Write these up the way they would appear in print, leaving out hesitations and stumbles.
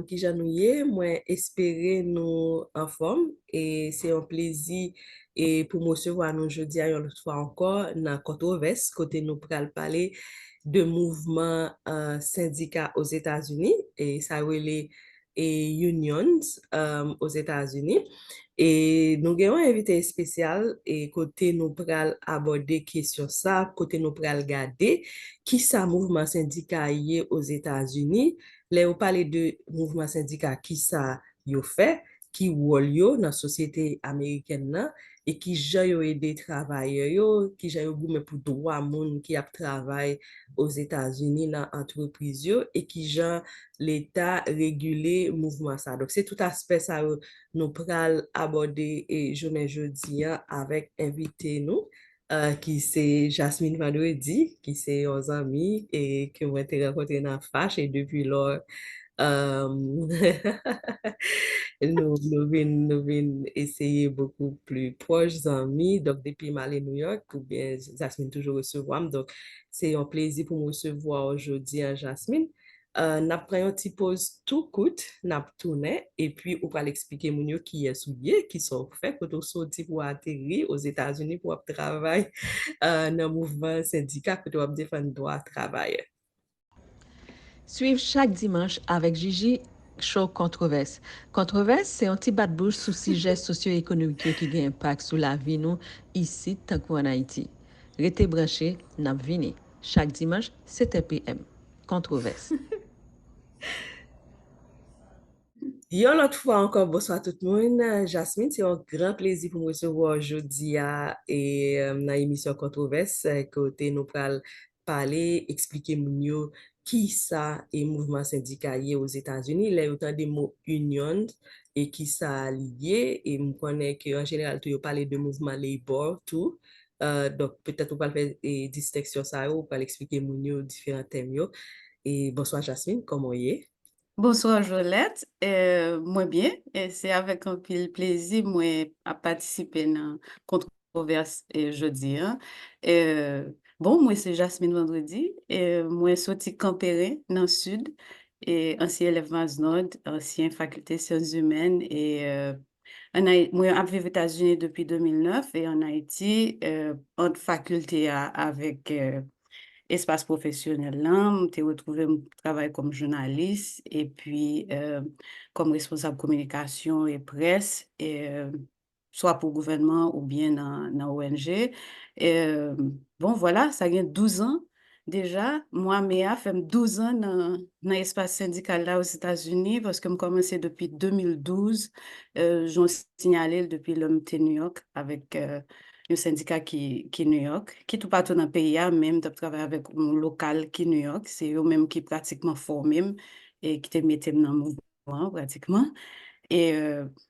qui j'ennuie, moi, espérer nous en forme et c'est un plaisir et pour me recevoir nous jeudi à une autre fois encore dans Controverse, côté nous pral parler de mouvements syndicats aux États-Unis et ça relève et unions aux États-Unis. Et nous avons un invité spécial et côté nous pral aborder question ça, côté nous pral regarder qui ça mouvement syndical y est aux États-Unis. Là, on parle de mouvement syndical qui ça yo fait, qui rôle yo dans la société américaine là, et qui jan yo aider travailleurs yo, qui jan yo goumè pour droit moun qui a travail aux États-Unis dans entreprise yo, et qui jan l'État régulé mouvement ça. Donc c'est tout aspect ça yo, nous pral aborder et journée jeudi hein, avec invité nous qui c'est Jasmine Vendredi, qui c'est aux amis et que moi t'ai rencontré dans Fâche et depuis lors euh, nous venons essayer beaucoup plus proches amis. Donc depuis m'aller New York, ou bien Jasmine toujours recevoir. Donc c'est un plaisir pour me recevoir aujourd'hui à Jasmine. N'a pris un petit pause tout coûte, n'a tourné et puis on va l'expliquer mon yo qui est souillé, qui sont faits quand on sorti pour atterrir aux États-Unis pour travailler dans le mouvement syndical que doit défendre droit travail. Suivre chaque dimanche avec Gigi Show Controverse. Controverse, c'est un petit bat-bouche sous sujet socio-économique qui a un impact sur la vie nous ici, tant qu'en Haïti. Restez branchés, n'a vini. Chaque dimanche, 7 p.m. Controverse. Yon l'autre fois encore, bonsoir tout le monde. Jasmine, c'est un grand plaisir pour me recevoir aujourd'hui dans l'émission Controverse, côté nous pral parler, expliquer mieux qui ça est mouvement syndical aux États-Unis. Là, il y a autant de mots union et qui ça lié. Et je connais qu'en général, tu parles de mouvement labor, tout. Donc, peut-être on va faire des distinctions ça, ou pas l'expliquer mieux différents thèmes. Et bonsoir Jasmine, comment y est? Bonsoir Jolette, moi bien, et c'est avec un pile plaisir moi à participer dans controverse jeudi. Hein. Bon, moi c'est Jasmine Vendredi, et moi sorti Campéré dans le sud, et ancien élève Nord, ancien faculté sciences humaines, et moi je vis aux États-Unis depuis 2009 et en Haïti, en faculté avec espace professionnel là, j'ai retrouvé mon travail comme journaliste et puis comme responsable communication et presse, et, soit pour le gouvernement ou bien dans ONG. Et, bon, voilà, ça fait 12 ans déjà. Moi, Méa, fait 12 ans dans l'espace syndical là aux États-Unis parce que je commencé depuis 2012. J'en signalé depuis l'homme New York avec un syndicat qui New York, qui tout partout dans le pays, même de travailler avec un local qui New York, c'est eux-mêmes qui pratiquement formé et qui te mettent dans le mouvement pratiquement. Et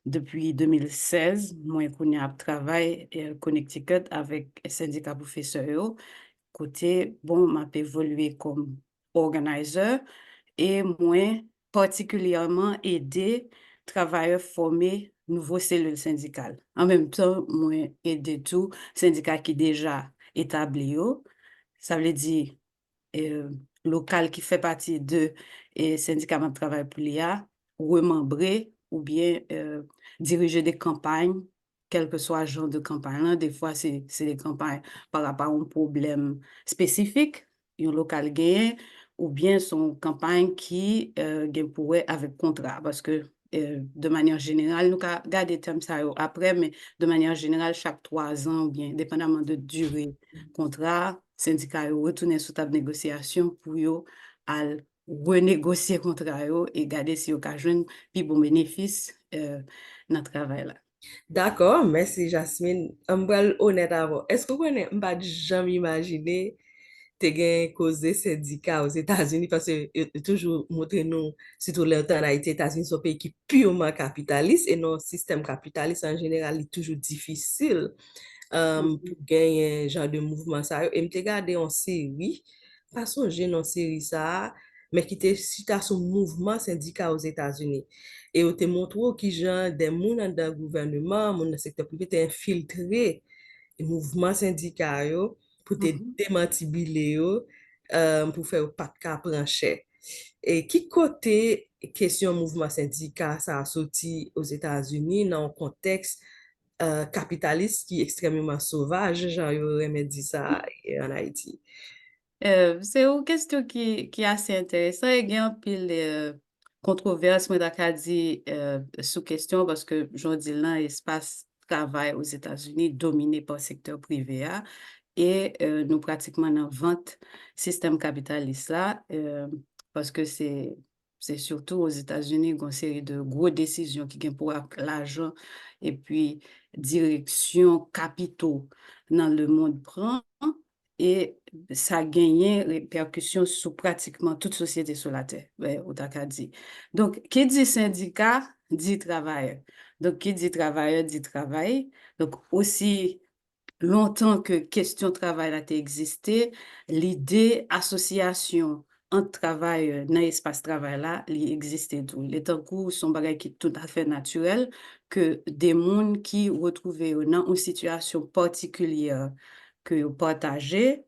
depuis 2016, moi, je travaille à Connecticut avec un syndicat professeur. Côté, bon, m'a évolué comme organizer et moi, particulièrement aider travailleurs formés nouveaux cellules syndicales. En même temps, moi, aider tout syndicat qui déjà établi. Ça veut dire euh, local qui fait partie de syndicat de travail pour l'IA, remembrer ou bien diriger des campagnes, quel que soit le genre de campagne. Là, des fois, c'est des campagnes par rapport à un problème spécifique, un local gain, ou bien son campagne qui gagne pour avec contrat. Parce que de manière générale, nous gardons des termes ça après, mais de manière générale, chaque 3 ans, ou bien dépendamment de durée contrat, syndicat retourner sous table de négociation pour yo al renégocier contrat yo et garder si yo ka joindre plus bon bénéfice dans le travail là. D'accord, merci Jasmine. Mbral honnête avant. Est-ce que vous connaissez, m'pas jamais imaginé te gen cause syndicat aux États-Unis parce que toujours montré nous, surtout le temps en Haïti, États-Unis sont un pays qui est purement capitaliste et notre système capitaliste en général est toujours difficile pour gagner un genre de mouvement ça. Et m'te gardé en série, façon j'ai en série ça, mais qui te cite à son mouvement syndicat aux États-Unis. Et on te montre qui genre des gens dans le gouvernement, dans le secteur privé, t'es infiltré le mouvement syndical yo, pour te démantibuler yo, pour faire pas de cas prendre cher. Et qui côté question mouvement syndicat ça a sorti aux États-Unis dans un contexte capitaliste qui est extrêmement sauvage, genre, il aurait dit ça en Haïti. C'est une question qui est assez intéressante. Il y a un pile controverse, moi, d'accord, dit sous question parce que je dis là, l'espace travail aux États-Unis dominé par le secteur privé hein, et nous pratiquement dans vente système capitaliste là parce que c'est surtout aux États-Unis une série de grosses décisions qui viennent pour l'argent et puis direction capitaux dans le monde prend et ça a gagné répercussion sur pratiquement toute société sur la Terre, au dit. Donc, qui dit syndicat, dit travailleur. Donc, qui dit travailleur, dit travail. Donc, aussi longtemps que question travail a existé, l'idée association entre travail dans l'espace travail là, il existait tout. Les temps où son bagage qui est tout à fait naturel que des mondes qui retrouvaient dans une situation particulière que vous partagez,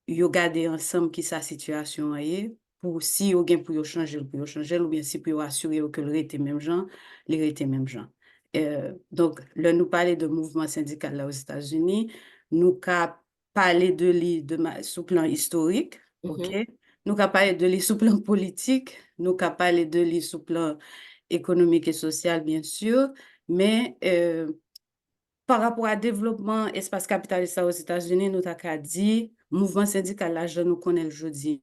vous gardez ensemble qui sa situation est pour si vous gain pour changer ou bien si pour assurer que le rete même gens, les rete même gens. Donc, là, nous parler de mouvement syndical là aux États-Unis, nous avons parlé de lui sous plan historique, OK? Mhm. Nous avons parlé de lui sous plan politique, nous avons parlé de lui sous plan économique et social, bien sûr, mais par rapport à développement espace capitaliste aux États-Unis, nous avons dit, mouvement syndical, là, je nous connais le jeudi,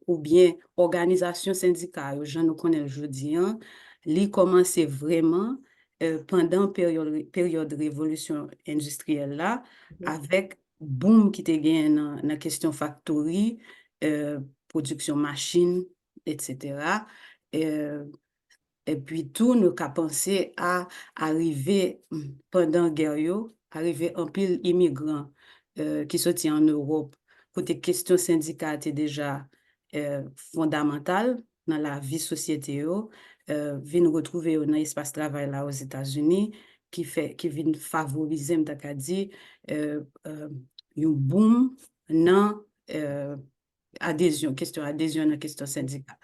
ou bien organisation syndicale, je nous connais le jeudi, li commencé vraiment pendant période révolution industrielle là, avec boom qui te gagne dans la question factory, production machine, etc. Et puis tout nous a pensé à arriver pendant guerre arriver en pile immigrants qui sorti en Europe côté question syndicale était déjà fondamentale dans la vie société viennent retrouver dans l'espace travail là aux États-Unis qui vient favoriser m'ta dit un boom dans question adhésion dans question syndicale.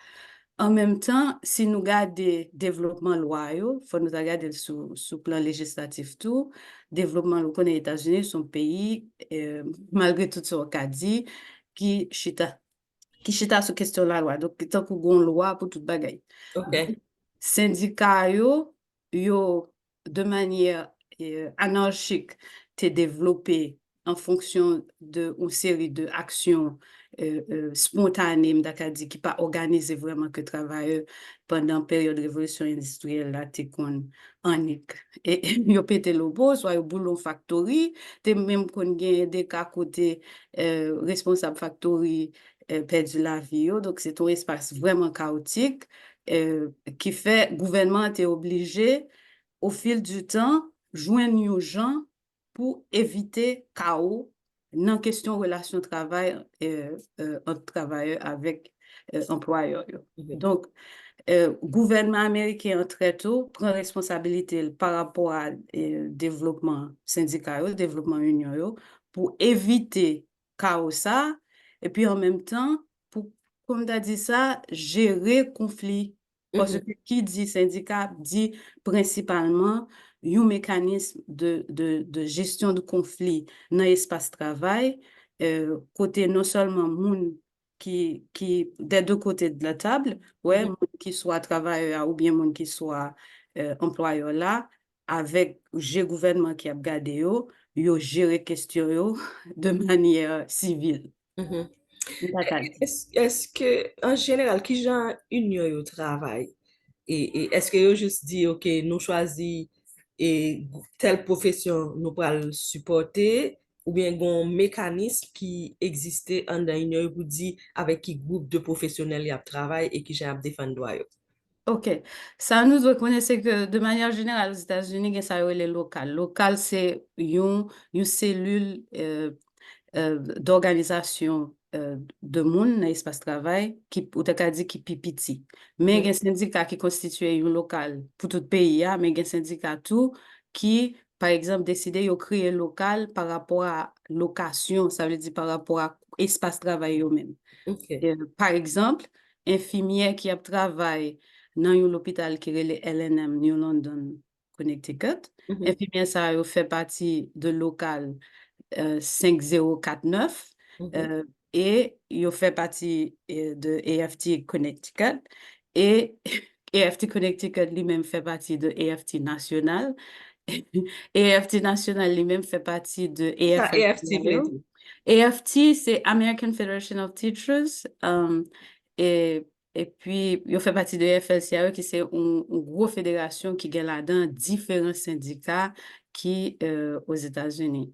En même temps, si nous regardons développement loi, il faut nous regarder sous plan législatif tout. Développement loi, les États-Unis sont pays, malgré tout ce qu'on a dit, qui chita sur question de la loi. Donc, tant qu'on a une loi pour toute bagaille. OK. Syndicats, de manière anarchique, t'es développé en fonction de une série d'actions spontanées, dit, qui pas organisé vraiment que travailleur pendant la période de révolution industrielle, là, t'es qu'on anique. Et yo pété le beau, soit au boulot factory, t'es même qu'on gagne des cas côté responsable factory perdu la vie, donc c'est un espace vraiment chaotique qui fait gouvernement est obligé au fil du temps joindre aux gens pour éviter chaos dans question relation travail entre travailleurs avec employeurs. Mhm. Donc gouvernement américain très tôt prend responsabilité par rapport à développement syndical, développement union pour éviter chaos ça et puis en même temps pour comme tu as dit ça gérer conflit parce Mhm. que qui dit syndicat dit principalement un mécanisme de gestion de conflit dans l'espace travail côté non seulement moun qui des deux côtés de la table, ouais, Mhm. moun qui soit travailleur ou bien moun qui soit employeur là, avec le gouvernement qui a gardé yo gérer question yo de manière civile. Mhm. M'ta dit. Est-ce que, en général, qui genre union au travail? Et est-ce que vous juste dit, OK, nous choisi et telle profession nous pour le supporter, ou bien un mécanisme qui existait en dans union pour dire avec qui groupe de professionnels y a travail et qui j'ai à défendre droit yo? OK. Ça nous reconnaît que de manière générale aux États-Unis, il y a ça les local. Local, c'est une cellule d'organisation de monde dans l'espace travail qui ou t'as dit qui pipiti mais il y a un syndicat qui constitue un local pour tout le pays mais il y a un syndicat tout qui par exemple, décider de créer local par rapport à location, ça veut dire par rapport à espace travail eux-mêmes. OK. Par exemple, infirmière qui a travaillé dans un hôpital qui est le LNM, New London, Connecticut, Mhm, infirmière ça a fait partie de local 5049 mhm. euh, et il fait partie de AFT Connecticut et AFT Connecticut lui-même fait partie de AFT National. AFT National lui-même fait partie de Ça, AFT veut AFL-CIO. dire. AFT, c'est American Federation of Teachers. Et, et puis, il fait partie de AFL-CIO, qui c'est une grosse fédération qui a là-dedans différents syndicats qui aux États-Unis.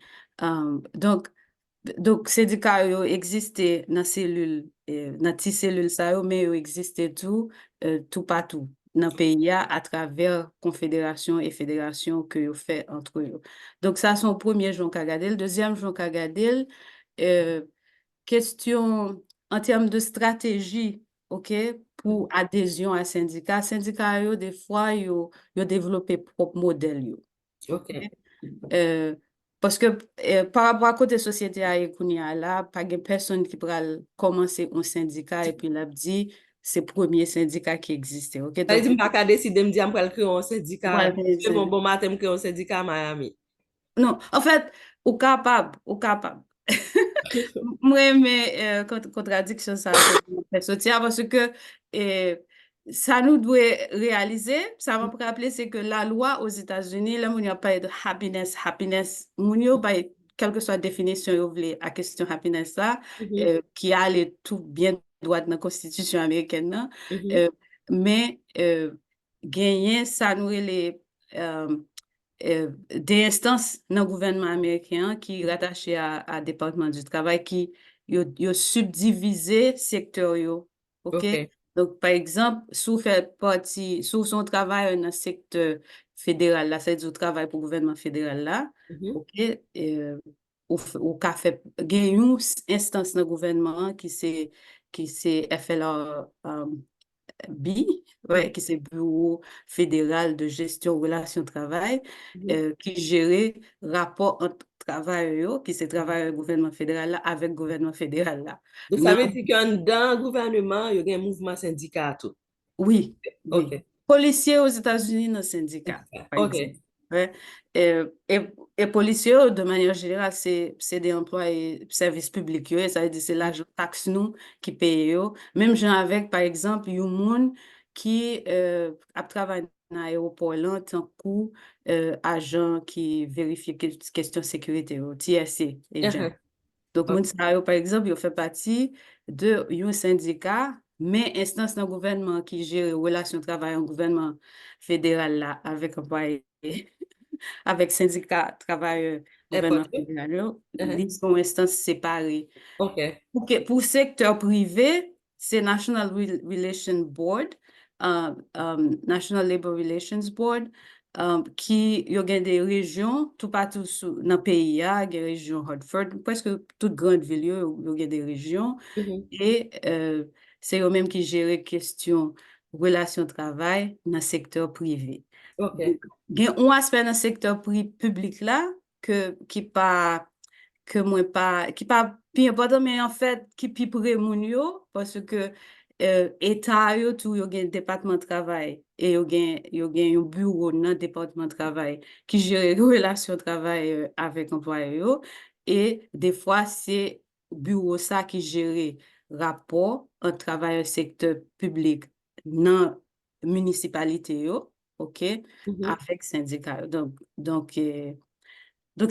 Donc, syndicat yo existait dans cellule, dans ti cellule ça yo, mais yo existait tout partout dans le pays à travers confédération et fédération que yo fait entre eux. Donc, ça, son premier jour qu'a gardé. Le deuxième jour qu'a gardé, euh, question en termes de stratégie, OK, pour adhésion à syndicat yo, des fois, yo développé propre modèle yo. OK. Euh, parce que par rapport à côté société à Ekounia là, pas de personne qui pourra commencer un syndicat et puis l'a dit c'est le premier syndicat qui existait. OK, Ça veut donc, dire que je ne décider de me dire que je vais créer un syndicat. voilà, c'est- Je vais c'est- bon matin, je crée un syndicat à Miami. non, en fait, au capable. Moi, mais contradiction, ça, côté fait sortir parce que euh, ça nous doit réaliser. Ça va me rappeler, c'est que la loi aux États-Unis, là, il n'y a pas de happiness. Il n'y a pas, quelle que soit la définition, vous voulez, à question happiness, là, Mhm, qui a les tout bien droit dans la Constitution américaine, là. mhm, Euh, mais gagner, ça nous les des instances dans le gouvernement américain qui rattachées à département du travail qui yo subdivisé secteur yo. OK? OK. Donc, par exemple, sous fait partie, sous son travail dans le secteur fédéral, là, c'est du travail pour le gouvernement fédéral là, Mhm, OK? Ou qu'a fait, gagne une instance dans le gouvernement qui c'est FLR, B, mhm, ouais, qui c'est Bureau fédéral de gestion relations travail, mhm. qui gérait rapport entre travailleurs, qui c'est travailleur gouvernement fédéral là, avec gouvernement fédéral là. Donc, ça Non, veut dire que dans le gouvernement, il y a un mouvement syndical. Tout. oui, oui. OK. Policiers aux États-Unis dans le syndicat, par exemple. OK. Ouais. Et policiers, de manière générale, c'est des employés services publics. Yo, et ça veut dire c'est l'argent taxe nous qui paye. Yo. Même gens avec, par exemple, il y a monde qui a travaillé dans l'aéroport là, tant coup agent qui vérifie question sécurité, yo, TSA, agent. Uh-huh. Donc, OK. moun sa yo, par exemple, yo fait partie de un syndicat, mais instance dans le gouvernement qui gère relations travail en gouvernement fédéral là, avec employés, avec syndicat travailleurs gouvernement Important. fédéral, yo, Uh-huh. li son instance séparée. OK. Pour secteur privé, c'est Relations Board, National Labor Relations Board, qui y a des régions, tout partout dans le pays, il y a des régions Hartford, presque toute grande ville, il y a des régions, Mhm, et c'est eux-mêmes qui gèrent question relations travail dans le secteur privé. OK. Donc, il y a un aspect dans le secteur public là, qui pas que moi pas qui pas plus important mais en fait qui plus près moun yo parce que état yo tout yo gen département de travail et yo gen un bureau dans département de travail qui gère relation travail avec employés yo et des fois c'est bureau ça qui gère rapport entre travailleur secteur public dans municipalité yo OK Mhm. avec syndicat yo. Donc,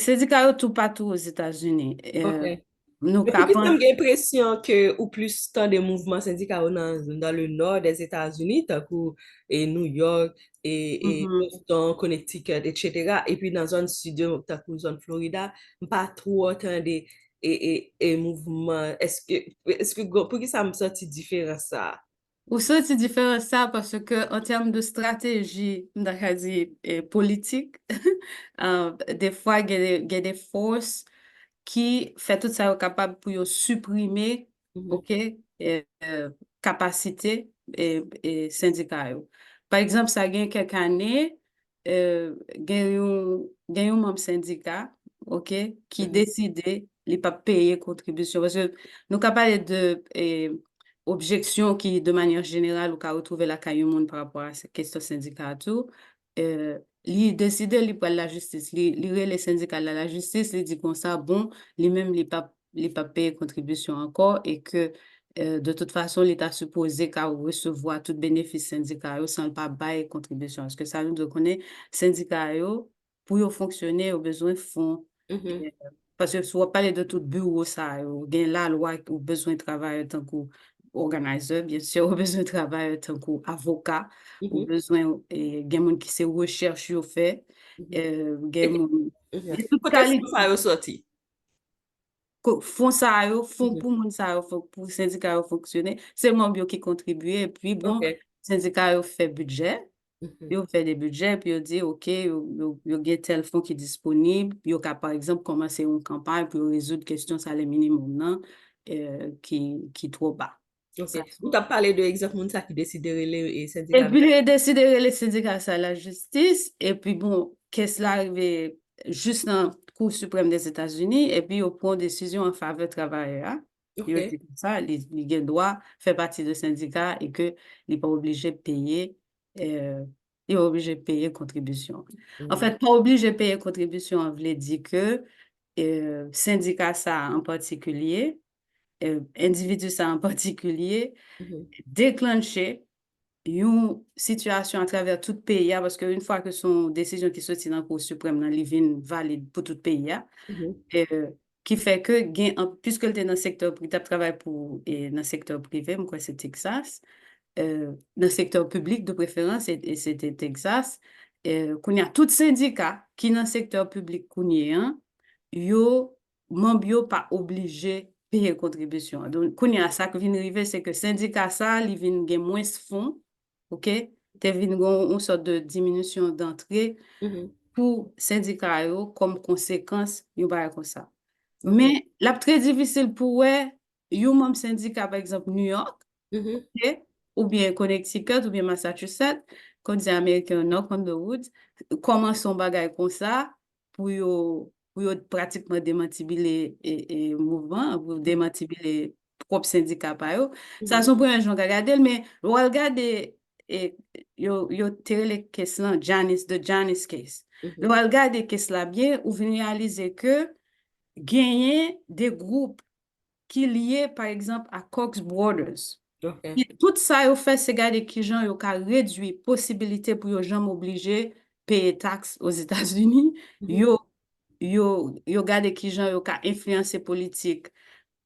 syndicat yo tout partout aux États-Unis. OK. Nous Mais pour qui ça capons. me gen l'impression que ou plus tant de mouvements syndicaux dans le nord des États-Unis, tant que et New York et Mhm. Boston, Connecticut, etc. Et puis dans zone sud, tant que zone Florida, pas trop autant de et mouvements. Pour qui ça me sorti différent ça? Ou ça, c'est différent ça parce que en termes de stratégie, dit, politique, des fois, il y a des forces qui fait tout ça capable pour yo supprimer, Mhm, OK, capacité et syndicat yo. Par exemple, ça a quelques années, gen yon membre syndicat, ok, qui décide li pas payer contribution. Parce que nous avons parlé de objection qui, de manière générale, ou ka retrouver la caillou monde par rapport à cette question syndicat tout. Li décide li pour la justice. Li les syndicats la justice, li dit comme ça, bon, lui-même li pas payer contribution encore et que de toute façon, l'État supposé qu'à recevoir tout bénéfice syndical sans pas bailler contribution. Parce que ça nous connaît, syndicat pour yo fonctionner, au besoin de fonds. Parce que si on parle de tout bureau, ça, gain la loi, ou besoin de travail tant qu'organisateur, bien sûr, au besoin de travail tant qu'avocat, au besoin, gain moun qui se recherche yo fait, gain moun, gain toute Côté qualité. fonds ça ressorti. Fonds ça yo, fonds pour moun ça yo, pour syndicat yo fonctionner, c'est membre yo qui contribue et puis bon, syndicat yo fait budget. Yo fait des budgets, puis yo dit, OK, yo gen tel fonds qui est disponible, yo ka par exemple commencer une campagne pour résoudre question salaire minimum nan, qui trop bas. Ok. Ou t'as parlé de exemple moun ça qui décide de les Et syndicats. puis, il a décidé de les syndicats à la justice. Et puis, bon, qu'est-ce qui arrivé juste dans la Cour suprême des États-Unis. Et puis, il prend une décision en faveur des travailleurs. Il dit comme ça, il a droit faire partie de syndicat et qu'il n'est pas obligé de payer. Il est obligé de payer contribution. En fait, pas obligé de payer contribution, on veut dire que syndicat ça en particulier, individu ça en particulier, déclenché une situation à travers tout le pays, parce qu'une fois que son décision qui sortit dans la Cour suprême, là, il vient valide pour tout le pays, qui fait que, puisque il était dans le secteur privé, il travaille dans le secteur privé, moi, c'est Texas, dans le secteur public de préférence, et c'était Texas, qu'on y a tout syndicat qui dans le secteur public qu'on y est, yo, membre yo pas obligé payer contribution. Donc, qu'on y a ça qui vient arriver, c'est que syndicat ça, il vient gen moins fonds, ok? Te vient une sorte de diminution d'entrée pour syndicat yo comme conséquence, yo ba comme ça. Mais, la très difficile pour eux, yo même syndicat, par exemple, New York, ok? Ou bien Connecticut, ou bien Massachusetts, qu'on dit américain, Knock on the Woods, comment son bagay comme ça, pour yo pratiquement démantibuler et mouvement, pour démantibuler propre syndicat pa yo. Ça, son premier jour regarder, mais on regarde yo tiré les caisses là, Janice case. On regarde caisse là bien, ou venir réaliser que gagner des groupes qui liés, par exemple, à Cox Borders. Et tout ça, yo fait, c'est garder qui gens yo ka réduit possibilité pour yo gens obligés payer taxes aux États-Unis. Yo garder qui gens yo ka influencer politique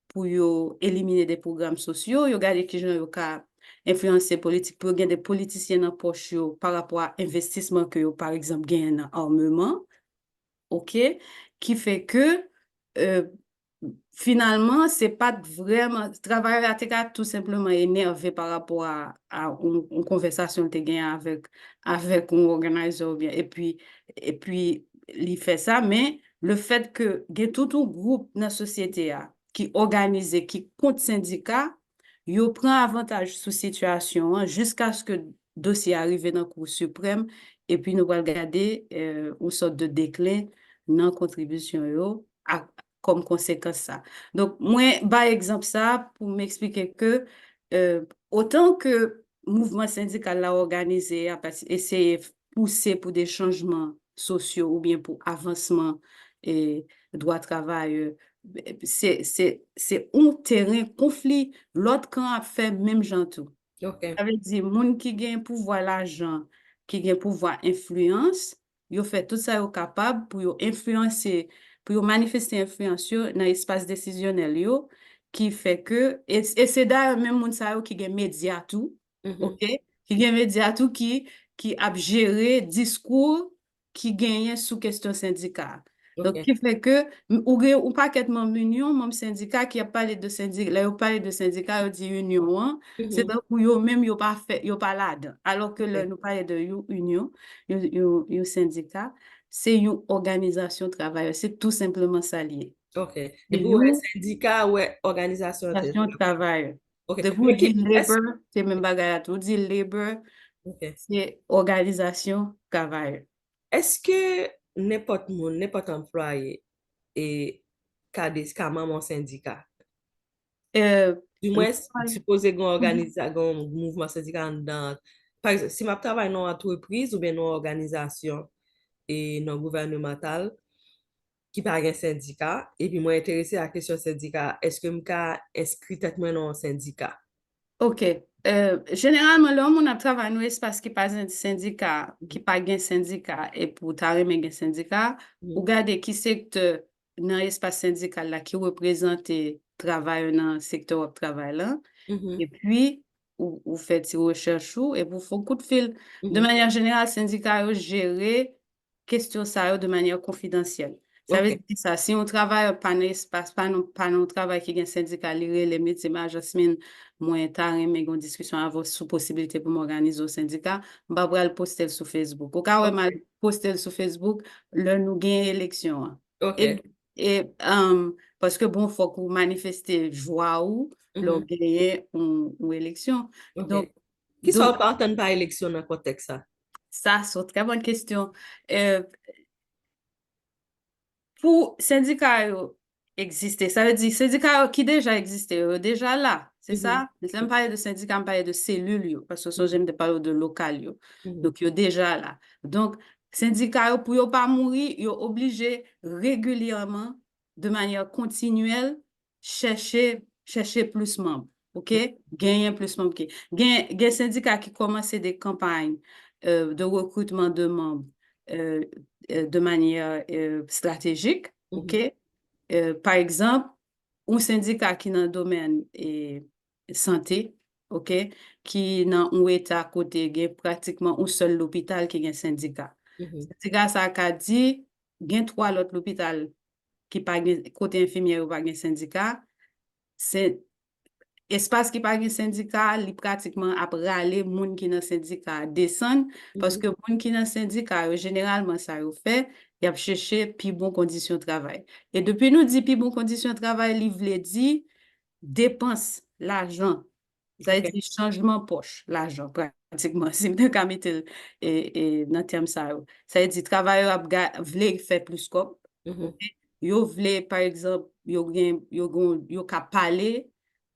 pour yo éliminer des programmes sociaux. Yo garder qui gens yo ka influencer politique pour gagner des politiciens dans poche yo par rapport à investissement que yo, par exemple, gagne dans armement. OK? Qui fait que, finalement, c'est pas vraiment, travailler à tout simplement énervé par rapport à une conversation que tu avec un organisateur bien. Et puis, il fait ça, mais le fait que il y a tout un groupe dans la société qui organise, qui compte syndicat, il prend avantage sous situation jusqu'à ce que le dossier arrive dans la Cour suprême et puis nous allons regarder une sorte de déclin dans la contribution comme conséquence ça. Donc, moi, par exemple ça, pour m'expliquer que autant que mouvement syndical l'a organisé, a essayé de pousser pour des changements sociaux ou bien pour avancement et droit de travail, c'est un terrain conflit. L'autre camp a fait même genre tout. Ça veut dire, moun qui gagne pouvoir l'argent, qui gagne pouvoir influence, yo fait tout ça yo capable pour yo influencer, pour yo manifester influence yo dans l'espace décisionnel yo, qui fait que, et c'est d'ailleurs même moun sa yo qui gagne média tout, ok? Qui gagne média tout qui a géré discours qui gagne sous question syndicale. Donc, qui fait que, ou paquet membre union, membre syndicat qui a parlé de syndicat, là, il parlé de syndicat, il dit union, hein, c'est donc pour eux même, ils pas fait, ils pas là-dedans. Alors que là, nous parlons de union, un syndicat, c'est une organisation travailleuse, c'est tout simplement ça lié. Ok. Et pour un syndicat ou organisation travailleuse. De vous dire labor, c'est même bagarre, vous dire labor, c'est organisation travailleuse. est-ce que n'importe monde, n'importe employé et ka maman syndicat? Euh, Du moins, normal- supposé qu'on Mhm. organise un mouvement syndical dans, par exemple, si je travaille dans une entreprise ou bien dans une organisation et non gouvernementale qui pas un syndicat, et puis moi intéressé à la question syndicat, est-ce que je suis inscrit tête moi dans un syndicat? OK. Généralement, là, on a travaillé dans l'espace qui pas un syndicat, qui pas un syndicat, et pour t'arriver un syndicat, ou Mhm. garder qui secteur dans l'espace syndical là, qui représente travail dans le secteur de travail là, et Mhm. puis, ou faites des recherches, et vous faites un coup de fil. De Mhm. manière générale, syndicat yo gère question ça yo de manière confidentielle. Ça veut OK, dire ça, si on travaille pas dans l'espace, pas dans travail qui est un syndicat, les métiers, ma Jasmine, moi, t'as mais une discussion avant sous possibilité pour m'organiser au syndicat, je vais le poster sur Facebook. Au cas où OK, je poster sur Facebook, là, nous gagnons élection, hein. Et, OK. parce que bon, faut que vous manifestez joie ou, leur Mhm. gagner une élection. OK. Donc, Qui donc, sont partant par élection dans le contexte ça? ça, c'est une très bonne question. Euh, pour syndicat yo exister, ça veut dire syndicat yo qui déjà existait, yo déjà là, c'est Mhm. ça? Je ne parle de syndicat, je parle de cellules, yo, parce que ça, Mhm. j'aime de parler de local. Yo. Mhm. Donc, yo déjà là. Donc, syndicat yo, pour yo pas mourir, yo obligé régulièrement, de manière continuelle, chercher plus membres. OK? Gagner plus membres. OK? Gain syndicat qui commence des campagnes de recrutement de membres. euh, de manière stratégique, OK? Mhm. Par exemple, un syndicat qui est dans le domaine santé, OK? Qui est dans un état côté, il y a pratiquement un seul hôpital qui est un syndicat. Mhm. Syndicat, ça a dit, il y a trois autres hôpitaux qui pas côté infirmière ou pas un syndicat. C'est espace qui pas gen syndicat, li pratiquement ap rale moun ki nan syndicat descend parce Mhm. que moun ki nan syndicat, généralement ça yo fait, y ap chercher pi bon condition de travail. Et depuis nous dit pi bon condition de travail, li vle di dépense l'argent. Ça veut OK. dire changement poche, l'argent pratiquement. Si m'te ka mette dans terme ça yo. Ça veut dire travailleur ap vle faire plus comme Mhm. OK? Yo vle, par exemple, yo ka pale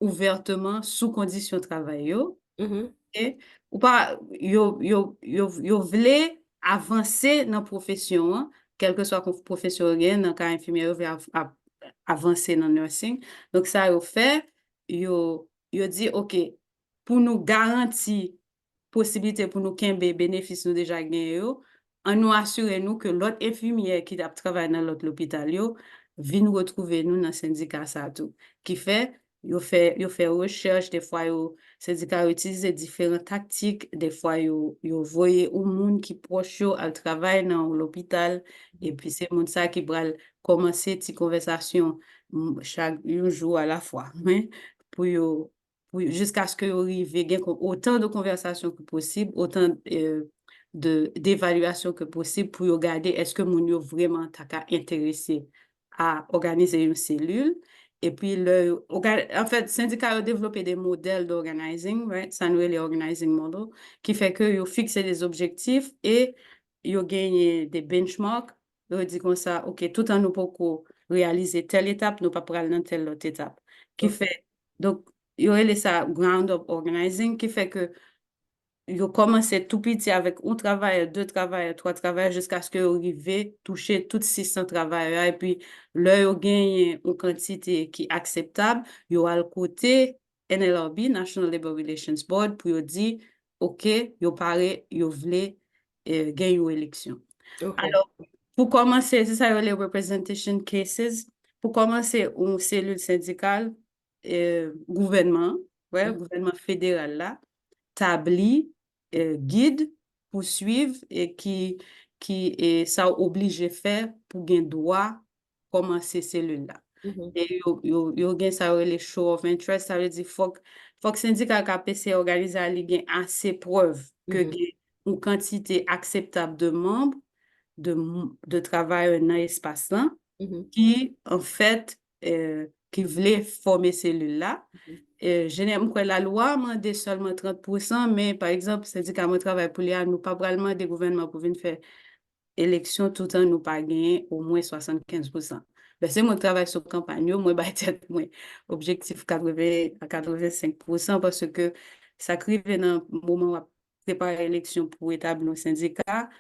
ouvertement sous condition de travail yo, Mhm. ok? Ou pas, yo vle avancer dans la profession, hein, quelle que soit la profession gen, dans le cas infirmière, yo vle avancer dans le nursing. Donc, ça yo fait, yo dit, OK, pour nous garantir possibilité pour nous kembe bénéfice nous déjà gagné yo, on nous assure nous que l'autre infirmière qui a travaillé dans l'autre hôpital yo, vient nous retrouver nous dans le syndicat ça tout. Qui fait, yo fait recherche, des fois yo, syndicat yo utilise différentes tactiques, des fois yo voye ou monde qui proche yo al travail dans l'hôpital, et puis c'est monde ça qui bral commencer ti conversation chaque un jour à la fois, hein, pour yo jusqu'à ce que vous arriviez à autant de conversations que possible, autant d'évaluations que possible pour regarder est-ce que mon yo vraiment ta intéressé à organiser une cellule. Et puis, en fait, le syndicat a développé des modèles d'organizing, right? Ça nous est les organizing model, qui fait que vous fixez des objectifs et vous gagnez des benchmarks. Vous dit comme ça, OK, tout en nous pour réaliser telle étape, nous pas pour aller dans telle autre étape. Qui OK. fait, donc, il y aurait ça ground-up organizing qui fait que ils ont commencé tout petit avec un travail, deux travailleurs, trois travailleurs, jusqu'à ce qu'ils arrivent toucher toutes 600 travailleurs. Et puis, là, ils ont gagné une quantité qui est acceptable. Ils ont à le côté NLRB, National Labor Relations Board, pour ils dire, OK, ils paraît, ils voulaient gagner une élection. OK. Alors, pour commencer, c'est ça les representation cases. Pour commencer, une cellule syndicale, gouvernement, ouais, Mhm. gouvernement fédéral là, tabli guide pour suivre et qui est ça obligé faire pour gagner droit commencer cellule là. Mhm. Et yo gen ça les show of interest, ça veut dire faut que syndicat KPC organise a li gen assez preuve que Mhm. gen une quantité acceptable de membres de travail dans l'espace là Mhm. qui en fait qui voulait former cellule là. Mhm. Généralement, la loi demande seulement 30%, mais par exemple, syndicat de travail pour les nous pas vraiment des gouvernements pour venir faire élection tout en nous pas gagné au moins 75%. Ben, c'est mon travail sur campagne, moi, bah, tête, moi, objectif 80 à 85% parce que ça arrive dans le moment où on prépare l'élection pour établir un syndicat,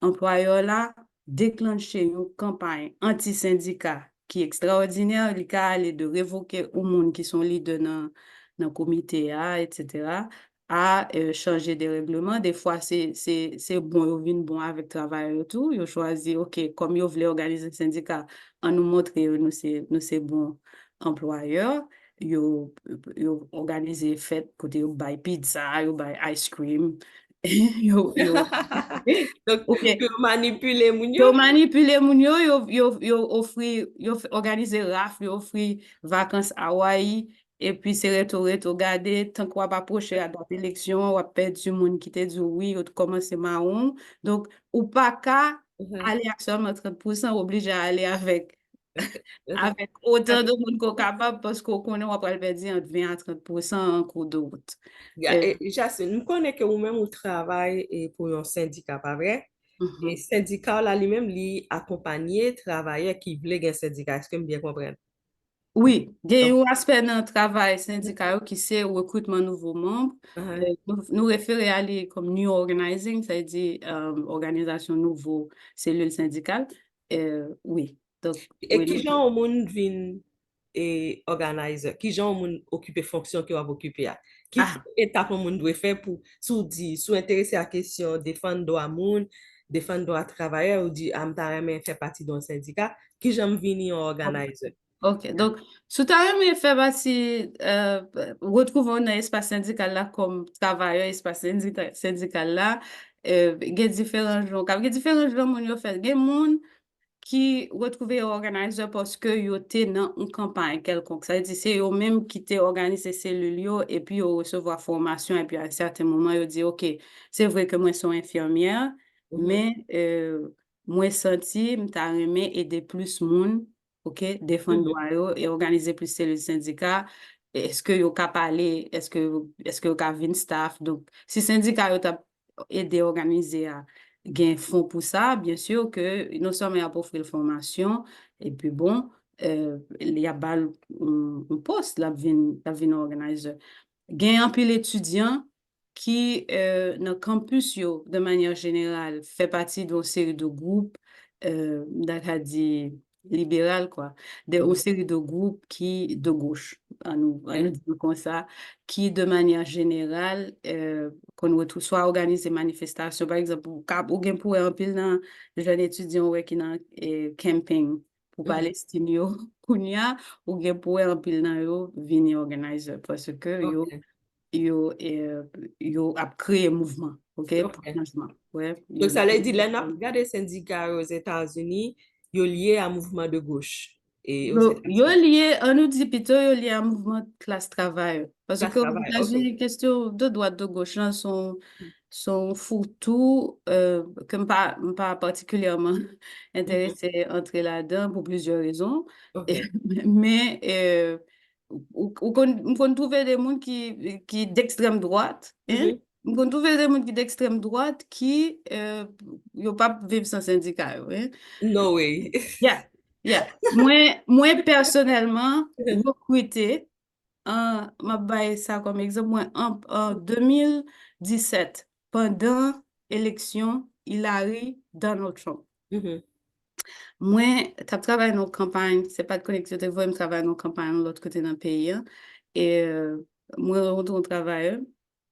employeur là déclencher une campagne anti-syndicat qui est extraordinaire, il a aller de révoquer au monde qui sont leaders dans le comité, etc., à changer des règlements. Des fois, c'est bon, ils viennent bon avec le travail et tout. Ils choisissent, OK, comme ils voulaient organiser un syndicat, on nous montre que nous, c'est bon employeur. Ils organisé fête, côté, ils buy pizza, ils buy ice cream. Donc, OK. pour manipuler moun Yo yo. manipule moun yo offri, yo organize raf, yo offri vacances à Hawaii, et puis c'est reto gade, tant qu'on va approcher à date élection, on va perdre du monde qui te dit oui, ou commence marron. Donc, ou pas qu'à aller à seulement 30%, obligé à aller avec autant de monde qu'on est capable, parce qu'on connaît, on va pas le perdre entre 20 à 30% en cours de route. Jasmine, nous connaissons que vous-même vous travaillez pour un syndicat, pas vrai? Et Mhm. syndicat là lui-même li accompagner travailleurs qui veulent un syndicat. Est-ce que je bien comprendre? Oui, il y a Donc, un aspect dans le travail syndical qui c'est le recrutement de nouveaux membres. Nous référons à les comme new organizing, c'est-à-dire organisation nouveau cellule syndicale. Oui, donc, et oui, qui gens au monde vin et organizer, qui gens au monde occuper fonction qui va occuper à? Qui ah, étape au monde doit faire pour sous intéresser à la question défendre droit monde, défendre droit travailleur ou dire amta mais faire partie d'un syndicat, qui j'aime venir organizer? ok. Donc, sous ta mais fait partie, retrouvons dans l'espace syndical là comme travailleur, espace syndical là, il y a différents gens, il y a différents gens, mon yo fait, il y a des gens qui retrouver organisateur parce que yo étaient dans une campagne quelconque. Ça veut dire c'est eux même qui t'ont organisé cellule yo et puis yo recevoir formation et puis à un certain moment yo dit OK, c'est vrai que moi suis infirmière Mhm, mais moi senti m'ta aimé aider plus monde, OK, défendre mhm, droit yo et organiser plus cellule syndicat. Est-ce que yo ka parler, est-ce que yo ka vin staff, donc si syndicat yo t'a aider organiser gain fonds pour ça, bien sûr que nous sommes là pour offrir la formation, et puis bon, il y a un poste, la vin organizer. Gain un pile étudiants qui, dans le campus, yo, de manière générale, fait partie d'une série de groupes, d'Acadie libérale, quoi, une mhm. série de groupes qui, de gauche, à nous Ok. dire comme ça, qui, de manière générale, qu'on retrouve soit organiser manifestation, par exemple, ou bien pour un pile dans les jeunes étudiants ouais, qui dans camping pour Mhm. Palestine, yo, kounya, ou bien pour un pile dans yo, venir organizer, parce que yo, Ok. yo, yo a créé un mouvement, OK, pour Ok. changement. Ouais, Donc, ça veut dire, là, on regarde les syndicats aux États-Unis, ils sont liés à un mouvement de gauche et aux Yo États-Unis. lié, on nous dit plutôt, yo lié à un mouvement de classe travail. Parce Classe que aux travail, ok. États-Unis, les questions de droite, de gauche, là, sont fourre-tout, que pas particulièrement Mhm. intéressé à entrer là-dedans pour plusieurs raisons. Ok. Mais, on peut trouver des gens qui d'extrême droite, hein? Mhm. On peut trouver des gens qui d'extrême droite qui, yo pas vivre sans syndicat, hein? No way. Yeah, yeah. Moi personnellement, recruté, ma baille ça comme exemple, moi, en 2017, pendant l'élection Hillary Donald Trump. Mhm. Moi, tu travaillé dans une campagne, c'est pas de connexion, tu vois, je travaille dans une campagne de l'autre côté d'un pays, hein. Et moi, je retourne travailleur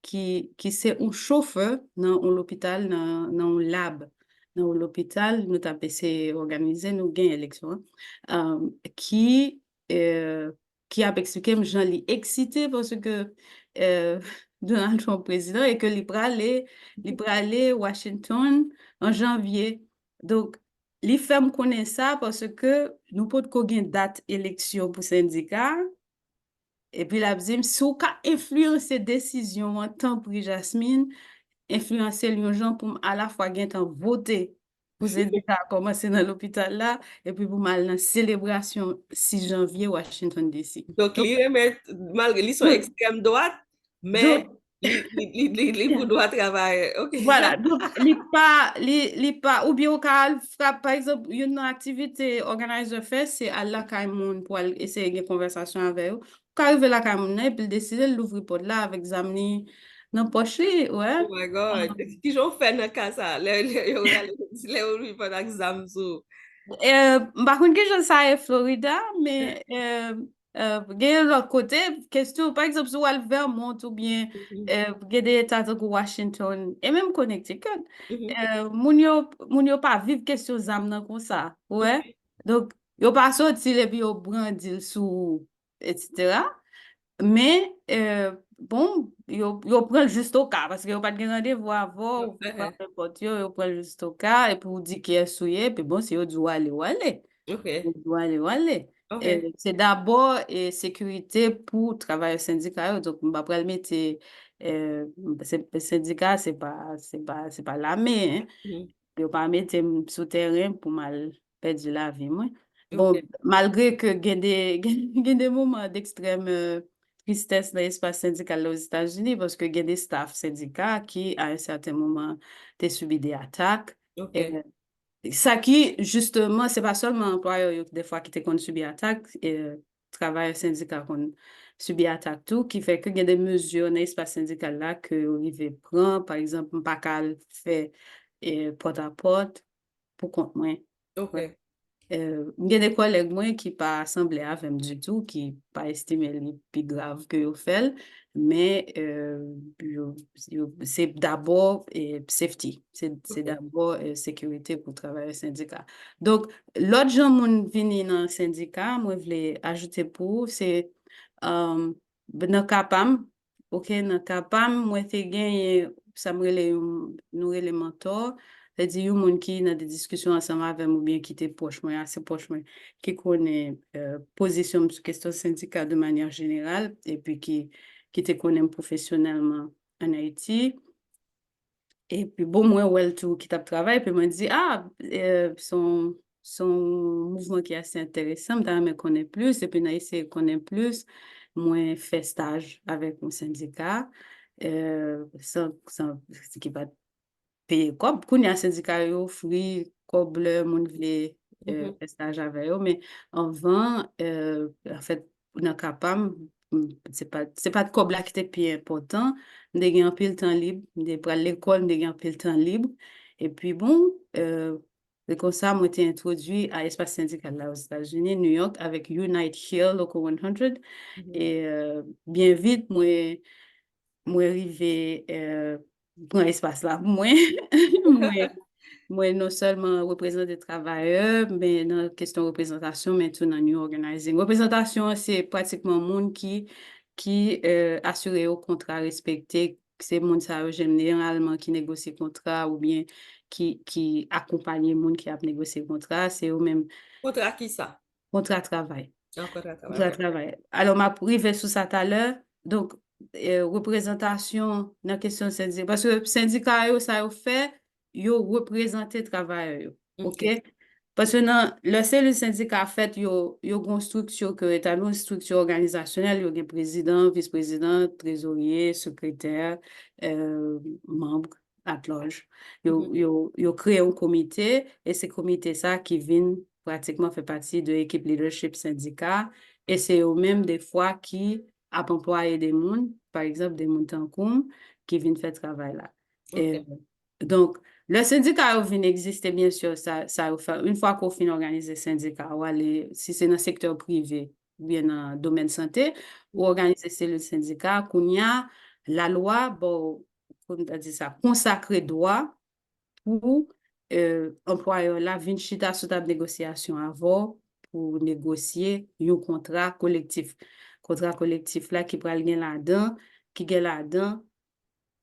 qui c'est un chauffeur dans l'hôpital, dans un lab. Dans l'hôpital, nous avons c'est organisé, nous gagnons élection, hein, qui, euh, qui a expliqué, que j'en ai excité parce que Donald Trump président et que il aller Washington en janvier. Donc, les femmes connaissent ça parce que nous pouvons qu'on une date élection pour syndicat. Et puis, la deuxième, si on a influencé décision en temps pour Jasmine, influencer les gens pour à la fois gagner temps voter pour syndicat commencer dans l'hôpital là, et puis pour mal dans célébration 6 janvier Washington DC. Donc, Donc, malgré ils sont donc, extrême droite, mais donc, Li pou doit travaye. Ok. Voilà, donc, li pas, ou bien au cas, par exemple, une activité organizer fait, c'est à la caille pour aller essayer de conversation avec eux. Quand arrive la caille et puis décider de l'ouvrir porte là avec Zamni dans poche, li, ouais. Oh my God. Ki jon fè nan ka sa? Le ou lui pa nak zam sou. Par contre, que je sais Florida, mais gen l'autre côté, question, par exemple, si ou al Vermont ou bien Mhm, gen des états comme Washington et même Connecticut, mhm. moun yo pa viv question zam nan kon sa, ouais. Ok, Donc, yo pa sorti et puis yo brandil sou, etc. Mais, bon, yo pren juste au cas, parce que yo pas de rendez-vous avant, ou pas n'importe yo pren juste au cas, et puis ou di ki esouye, puis bon, si yo di ou ale, ou ale. ok, Ou di ou ale, ou ale. ok, C'est d'abord sécurité pour travailleurs syndicats, donc m'a pral mette, syndicat, c'est pas l'armée, hein. mhm, Yo pa mette sou terrain pour mal perdre la vie, moi. Bon, ok, malgré que gen des moments d'extrême tristesse dans l'espace syndical aux États-Unis, parce que gen des staff syndicats qui, à un certain moment, te subi des attaques. ok, Ça qui, justement, c'est pas seulement employeur yo, des fois qui te kon subi attaque, travailleurs syndicats kon subi attaque tout, qui fait que gen des mesures dans l'espace syndical là que rive prend, par exemple, pas qu'à faire porte-à-porte pour compte moi. Ouais. ok, Gen des collègues moi qui pas semblé avec du tout, qui pas estimé li plus grave que yo fait, mais c'est d'abord safety, c'est ok, d'abord sécurité pour travailler syndicat. Donc, l'autre gens moun vini dans syndicat, moi voulais ajouter pour, c'est dans Capam, ok, dans Capam, moi te gagné, ça me relè nous relè mentor, c'est-à-dire, yon moun qui dans des discussions ensemble avec ou bien qui te proche moi, assez proche moi, qui connaît position sur question syndicale de manière générale et puis qui te connaît professionnellement en Haïti. Et puis bon, moi, ouais, tout qui tape travail, puis moi dit, ah, son mouvement qui est assez intéressant, dans me connaît plus, et puis dans essayer connaît plus, moi, fait stage avec mon syndicat, ce qui va payer comme kounya syndicat yo free comme le monde vle mhm, faire stage avec eux mais avant en fait dans capam c'est pas de cob là qui était plus important de gagner un peu de temps libre de pour l'école de gagner un peu de temps libre et puis bon c'est comme ça moi été introduit à l'espace syndical là aux États-Unis New York avec Unite Here Local 100 mhm. et bien vite moi arrivé dans l'espace là moi moi moi non seulement représente des travailleurs mais dans question de représentation mais tout dans new organizing représentation c'est pratiquement monde qui assure au contrat respecté c'est monde ça généralement qui négocie contrat ou bien qui accompagne monde qui a négocié contrat c'est eux même Kontra ki sa? contrat travail. Ah, kontra travay, Contrat ok. travail. Alors, m'a privé sous ça tout à l'heure. Donc, représentation dans la question syndicat. Parce que syndicat, yo, ça yo fait, yo représenter travailleurs. Yo. OK? Ok, Parce que dans le seul syndicat fait, yo gon structure que est une structure organisationnelle, yo gen président, vice-président, trésorier, secrétaire, membre à large. mhm, Yo créé un comité et c'est comité ça qui vient pratiquement fait partie de l'équipe leadership syndicat et c'est eux-mêmes des fois qui a employé des monde, par exemple des montancons qui viennent faire travail là. Et, ok, donc, le syndicat vient exister, bien sûr, ça va faire, une fois qu'on finit organiser syndicat, ou aller, si c'est dans le secteur privé, ou bien dans le domaine santé, ou mhm, organiser le syndicat, qu'on y a la loi, bon, comme tu as dit ça, consacré droit pour employeur là, vient chita sous table négociation avant pour négocier un contrat collectif. Contrat collectif là qui pral gen là-dedans, qui gen là-dedans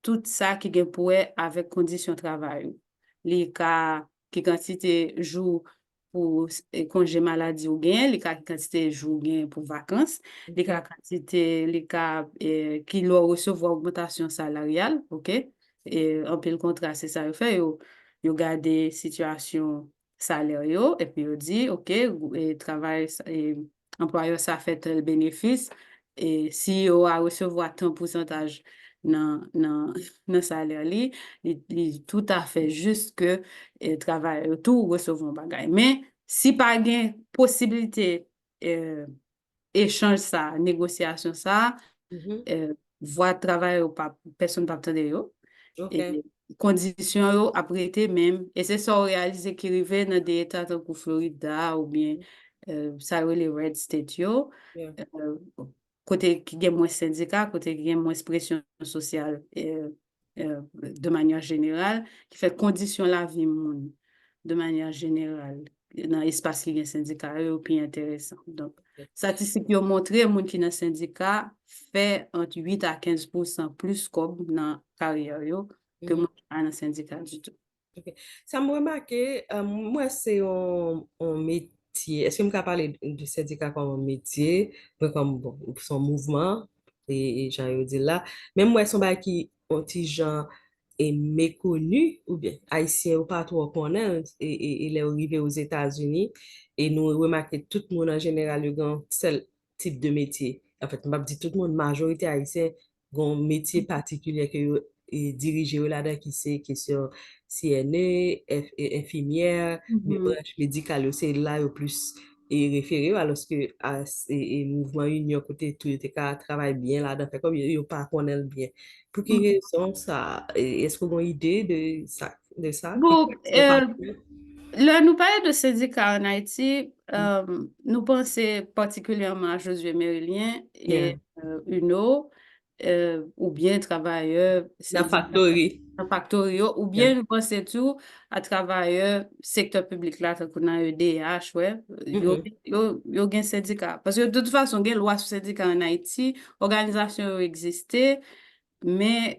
tout ça qui gen pour avec condition travail. Les cas qui quantité jour pour congé maladie ou gain, les cas quantité jour gain pour vacances, les cas ok, quantité les cas qui doivent recevoir augmentation salariale, OK? Et en le contrat c'est ça yo fait yo garder situation salaire yo et puis yo dit OK, et travail et employeur ça fait tel bénéfice et si yo a recevoir tant pourcentage dans salaire li tout à fait juste que travail tout recevons bagay. Mais si pas gain possibilité échange ça, négociation ça, Mhm. voie travail ou pas personne pas attendre yo et OK. conditions yo après été même et c'est ça réaliser qui arrive dans des états comme Florida ou bien ça les red state yo Yeah. euh, côté qui gagne moins syndicat, côté qui gagne moins pression sociale de manière générale, qui fait condition la vie moun de manière générale dans l'espace qui gagne syndicat et puis intéressant. Donc, statistique qui ont montré moun qui dans syndicat fait entre 8 à 15% plus comme dans carrière yo que Mhm. moun qui pas dans syndicat du tout. Ok. Ça me remarque, moi, c'est un métier. Est-ce que je peux parler du syndicat comme un métier, pas comme bon, son mouvement, et j'ai dit là. Même moi, son bail qui, un petit gens est méconnu, ou bien haïtien ou pas trop connaît, il est arrivé aux États-Unis, et nous remarquons tout le monde en général, il a un seul type de métier. En fait, je dis tout le monde, majorité haïtien, a un métier particulier que dirigé là-dedans qui c'est question CNA, infirmière, mais Mhm. branche médicale, c'est là au plus et référé, alors que mouvement union côté tout était qu'à travailler bien là-dedans, fait comme il pas connaître bien. Pour quelle raison ça, est-ce que vous avez une idée de ça, qui Bon, sont pas là, nous parlons de syndicat en Haïti, nous pensons particulièrement à Josué Mérillien yeah. et UNO, ou bien travailleurs Dans syndicats factory. factoriaux, ou Yeah. bien nous pensons tout à travailleurs secteur public là, qu'on a EDH, ouais, Mhm, yo gen syndicat. Parce que de toute façon, il y a une loi sur syndicat en Haïti, organisation existait, mais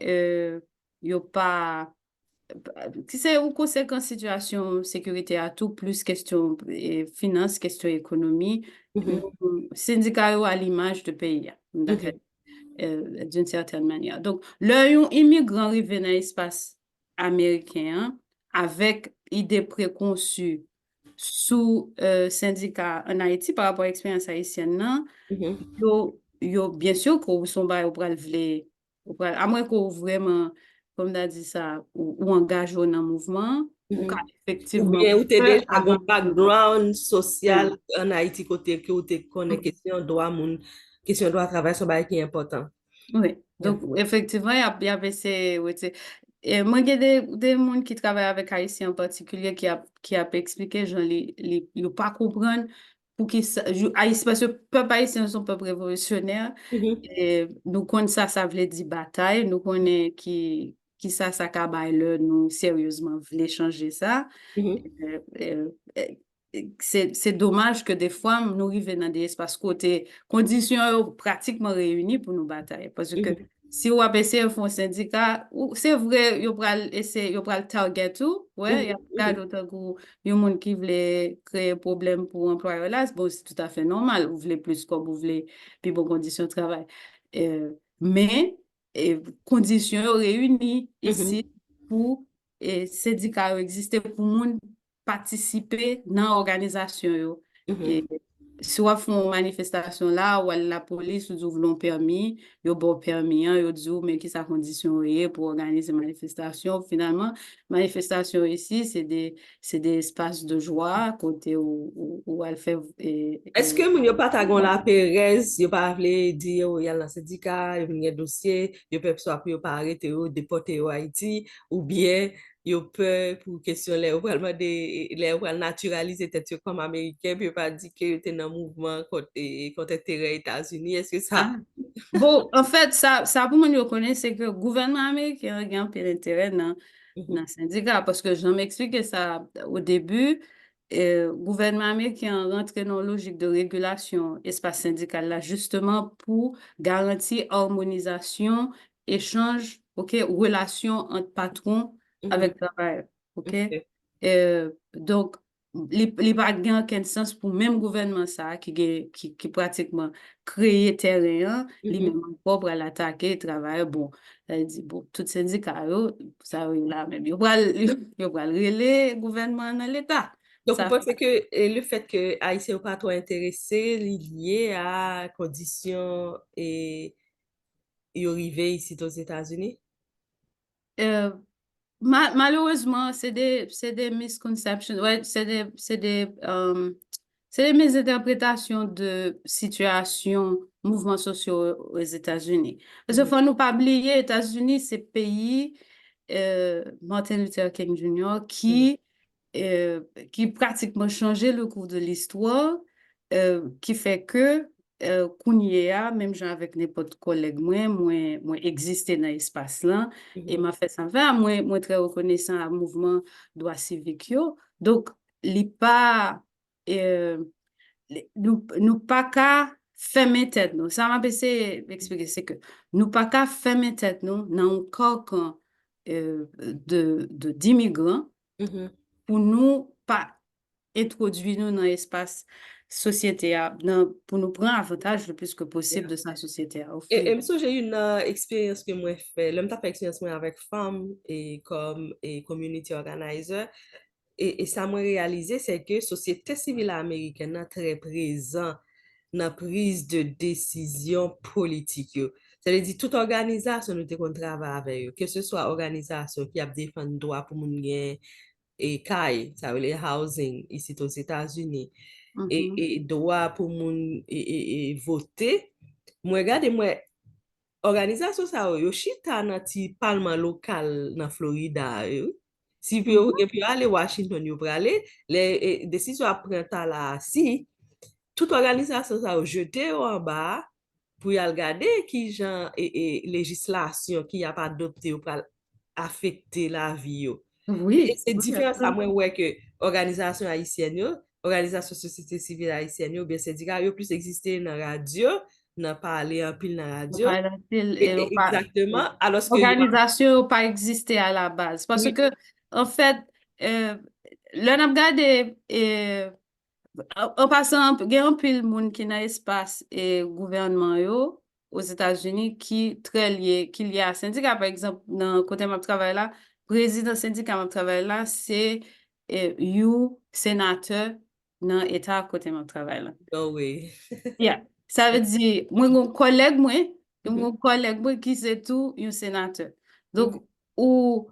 yo pas tu sais, ou conséquence situation sécurité à tout, plus question finance, question économie, mhm, nous, syndicat yo à l'image de pays, d'accord, mhm, d'une certaine manière. Donc, là, un immigrant arrive dans l'espace américain hein, avec idée préconçue sous syndicat en Haïti par rapport à l'expérience haïtienne, non, mhm, bien sûr qu'on son ba ou pral vle, à moins qu'on vraiment, comme on dit ça, ou engage dans le mouvement, ou mhm. quand Ou effectivement bien, ou te peut déjà un avancer. background social Oui. en Haïti côté que ou te connaît question droit travail, c'est un qui est important. Oui. Yeah. Donc, effectivement, il y avait ces, oui, et moi, il y a des gens qui travaillent avec Haïtiens en particulier qui a expliqué, genre, ils pas comprendre pour qui Haïtien, parce que le peuple haïtien sont peuple révolutionnaire, Mhm, et nous connaissons ça veut dire bataille, nous connaissons qui ça cabaye là, nous, sérieusement, voulons changer ça. mhm, Euh, euh, euh, c'est dommage que des fois, nous arrivons dans des espaces côté conditions pratiquement réunies pour nous batailler. Parce que mhm, si vous avez essayé de faire un syndicat, c'est vrai, vous pouvez essayer, vous pouvez target tout. Ouais, il y a mhm, pas mhm, d'autres il y a des gens qui veulent créer problème pour l'employeur là. Bon, c'est tout à fait normal. Vous voulez plus comme vous voulez, puis bonnes conditions de travail. Mais, conditions réunies mhm, ici pour syndicat exister pour monde participer dans l'organisation. Yo. mhm. Et soit font manifestation là, ou la police ou voulons permis, yo bon permis, hein, yo dit mais qui sa condition est pour organiser manifestation. Finalement, manifestation ici, c'est des espaces de joie, côté où elle fait. Est-ce que moun yo pa tagon la perez, yo pa vle di yo yal nan syndika, yo vle dosye, yo pe so apri yo pa arete yo, depote yo Haiti, ou bien yo pe pou kesyon le ou pralman de, le ou pral naturalize tet yo kom Ameriken, pi yo pa di ke yo te nan mouvment kote tere Etats-Unis, est-ce que ça? Ah. Bon, en fait, ça pour moi, je connais, c'est que le gouvernement américain a un peu d'intérêt dans Mhm, le syndicat. Parce que je m'explique ça au début, le gouvernement américain rentre dans une logique de régulation espace syndical là, justement pour garantir harmonisation, échange, OK, relation entre patrons mhm, avec travailleurs. OK? ok, Donc, les pas gain aucun sens pour même gouvernement ça qui pratiquement créer terrain mhm. lui-même propre à l'attaquer travail bon elle dit bon tout syndicat yo, ça là même yo pral relais gouvernement dans l'état Donc, vous ça pensez que le fait que Haïtien pas trop intéressé, lié à conditions ils arrivés ici aux États-Unis? Euh, Malheureusement, c'est des misconceptions, ouais, c'est des mésinterprétations de situations, mouvements sociaux aux États-Unis. Parce qu'il Mhm, faut nous pas oublier, États-Unis, c'est pays, Martin Luther King Jr., mhm, euh, qui pratiquement changé le cours de l'histoire, qui fait que, qu'on y a, même gens avec n'importe collègue, moi exister dans l'espace là, et mhm, m'a fait ça va, moi très reconnaissant à mouvement droit civique yo. Donc, li pas, euh, nous pas qu'à fermer tête nous. Ça m'a essayé d'expliquer, c'est que nous pas qu'à fermer tête nous dans un corps d'immigrants mhm. pour nous pas introduire nous dans l'espace société, pour nous prendre avantage le plus que possible de sa société au Et fil. mso j'ai une expérience que moi fait, l'homme t'a fait expérience moi avec femmes et comme et community organizer et ça m'a réalisé c'est que société civile américaine est très présent dans la prise de décision politique yo. Ça veut dire toute organisation nous te kon travaille avec eux, que ce soit organisation qui a défendu droit pour moun gen et CAI, ça veut dire housing ici aux États-Unis Mhm. et droit pour moun et voter. Moi regarde moi organisasyon sa yo chita nan ti palman lokal nan Florida yo. Si yo, Mhm. gen pi yo ale Washington yo prale, desisyon ap prenta la si, tout organisasyon sa yo jete yo an ba pou yal gade ki jan legislasyon ki ap adopte yo pral afekte la vi yo. Oui, Se oui, diferans sa absolument. mwen wè ke organizasyon Haitien yo, organizasyon sosyete sivil Haitien yo, bien se dika yo plus eksiste nan radyo, nan pale an pil nan radyo, Par exemple, exactement, alors que organisation pas existé à la base. Parce oui, que, en fait, euh, là, on a regardé, en passant, il y a un pile monde qui n'a espace et gouvernement yo, aux États-Unis qui très lié, qui lié à syndicat, par exemple, dans le côté de travail là, président syndicat de travail là, c'est you sénateur dans l'État côté de travail là. no way. Yeah. Ça veut dire, mon collègue, moi, qui c'est tout, un sénateur. Mhm, Donc, ou,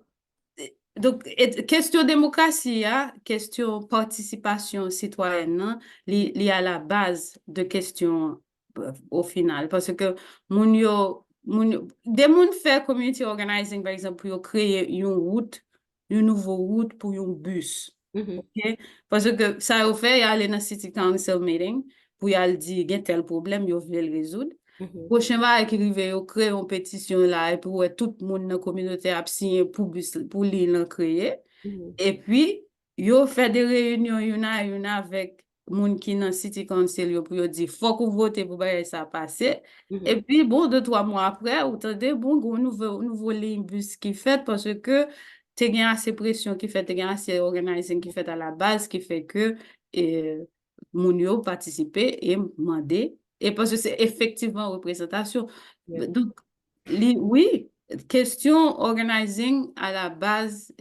question démocratie, hein, question participation citoyenne, hein, li à la base de question au final. Parce que, des moun fait community organizing, par exemple, pour créer une route, une nouvelle route pour un bus. mhm, OK? Parce que ça a fait, y aller dans City Council meeting pour y aller dire, il y a tel problème, il veut le résoudre. mhm, Prochain va qui arrive, yo créer une pétition là, et puis ouais, tout le monde dans la communauté a signé pour l'île créer. mhm, Et puis, yo fait des réunions, une avec moun qui dans City Council, yo pour yo dire, faut que vous votez pour que ça passe. Et mhm, puis, bon, 2, 3 mois après, vous entendez, bon, gros nouveau ligne bus qui fait parce que tu as assez pression qui fait, tu as assez organisation qui fait à la base qui fait que moun yo participer et demander. Et parce que c'est effectivement représentation. yeah, Donc, oui, question organizing à la base,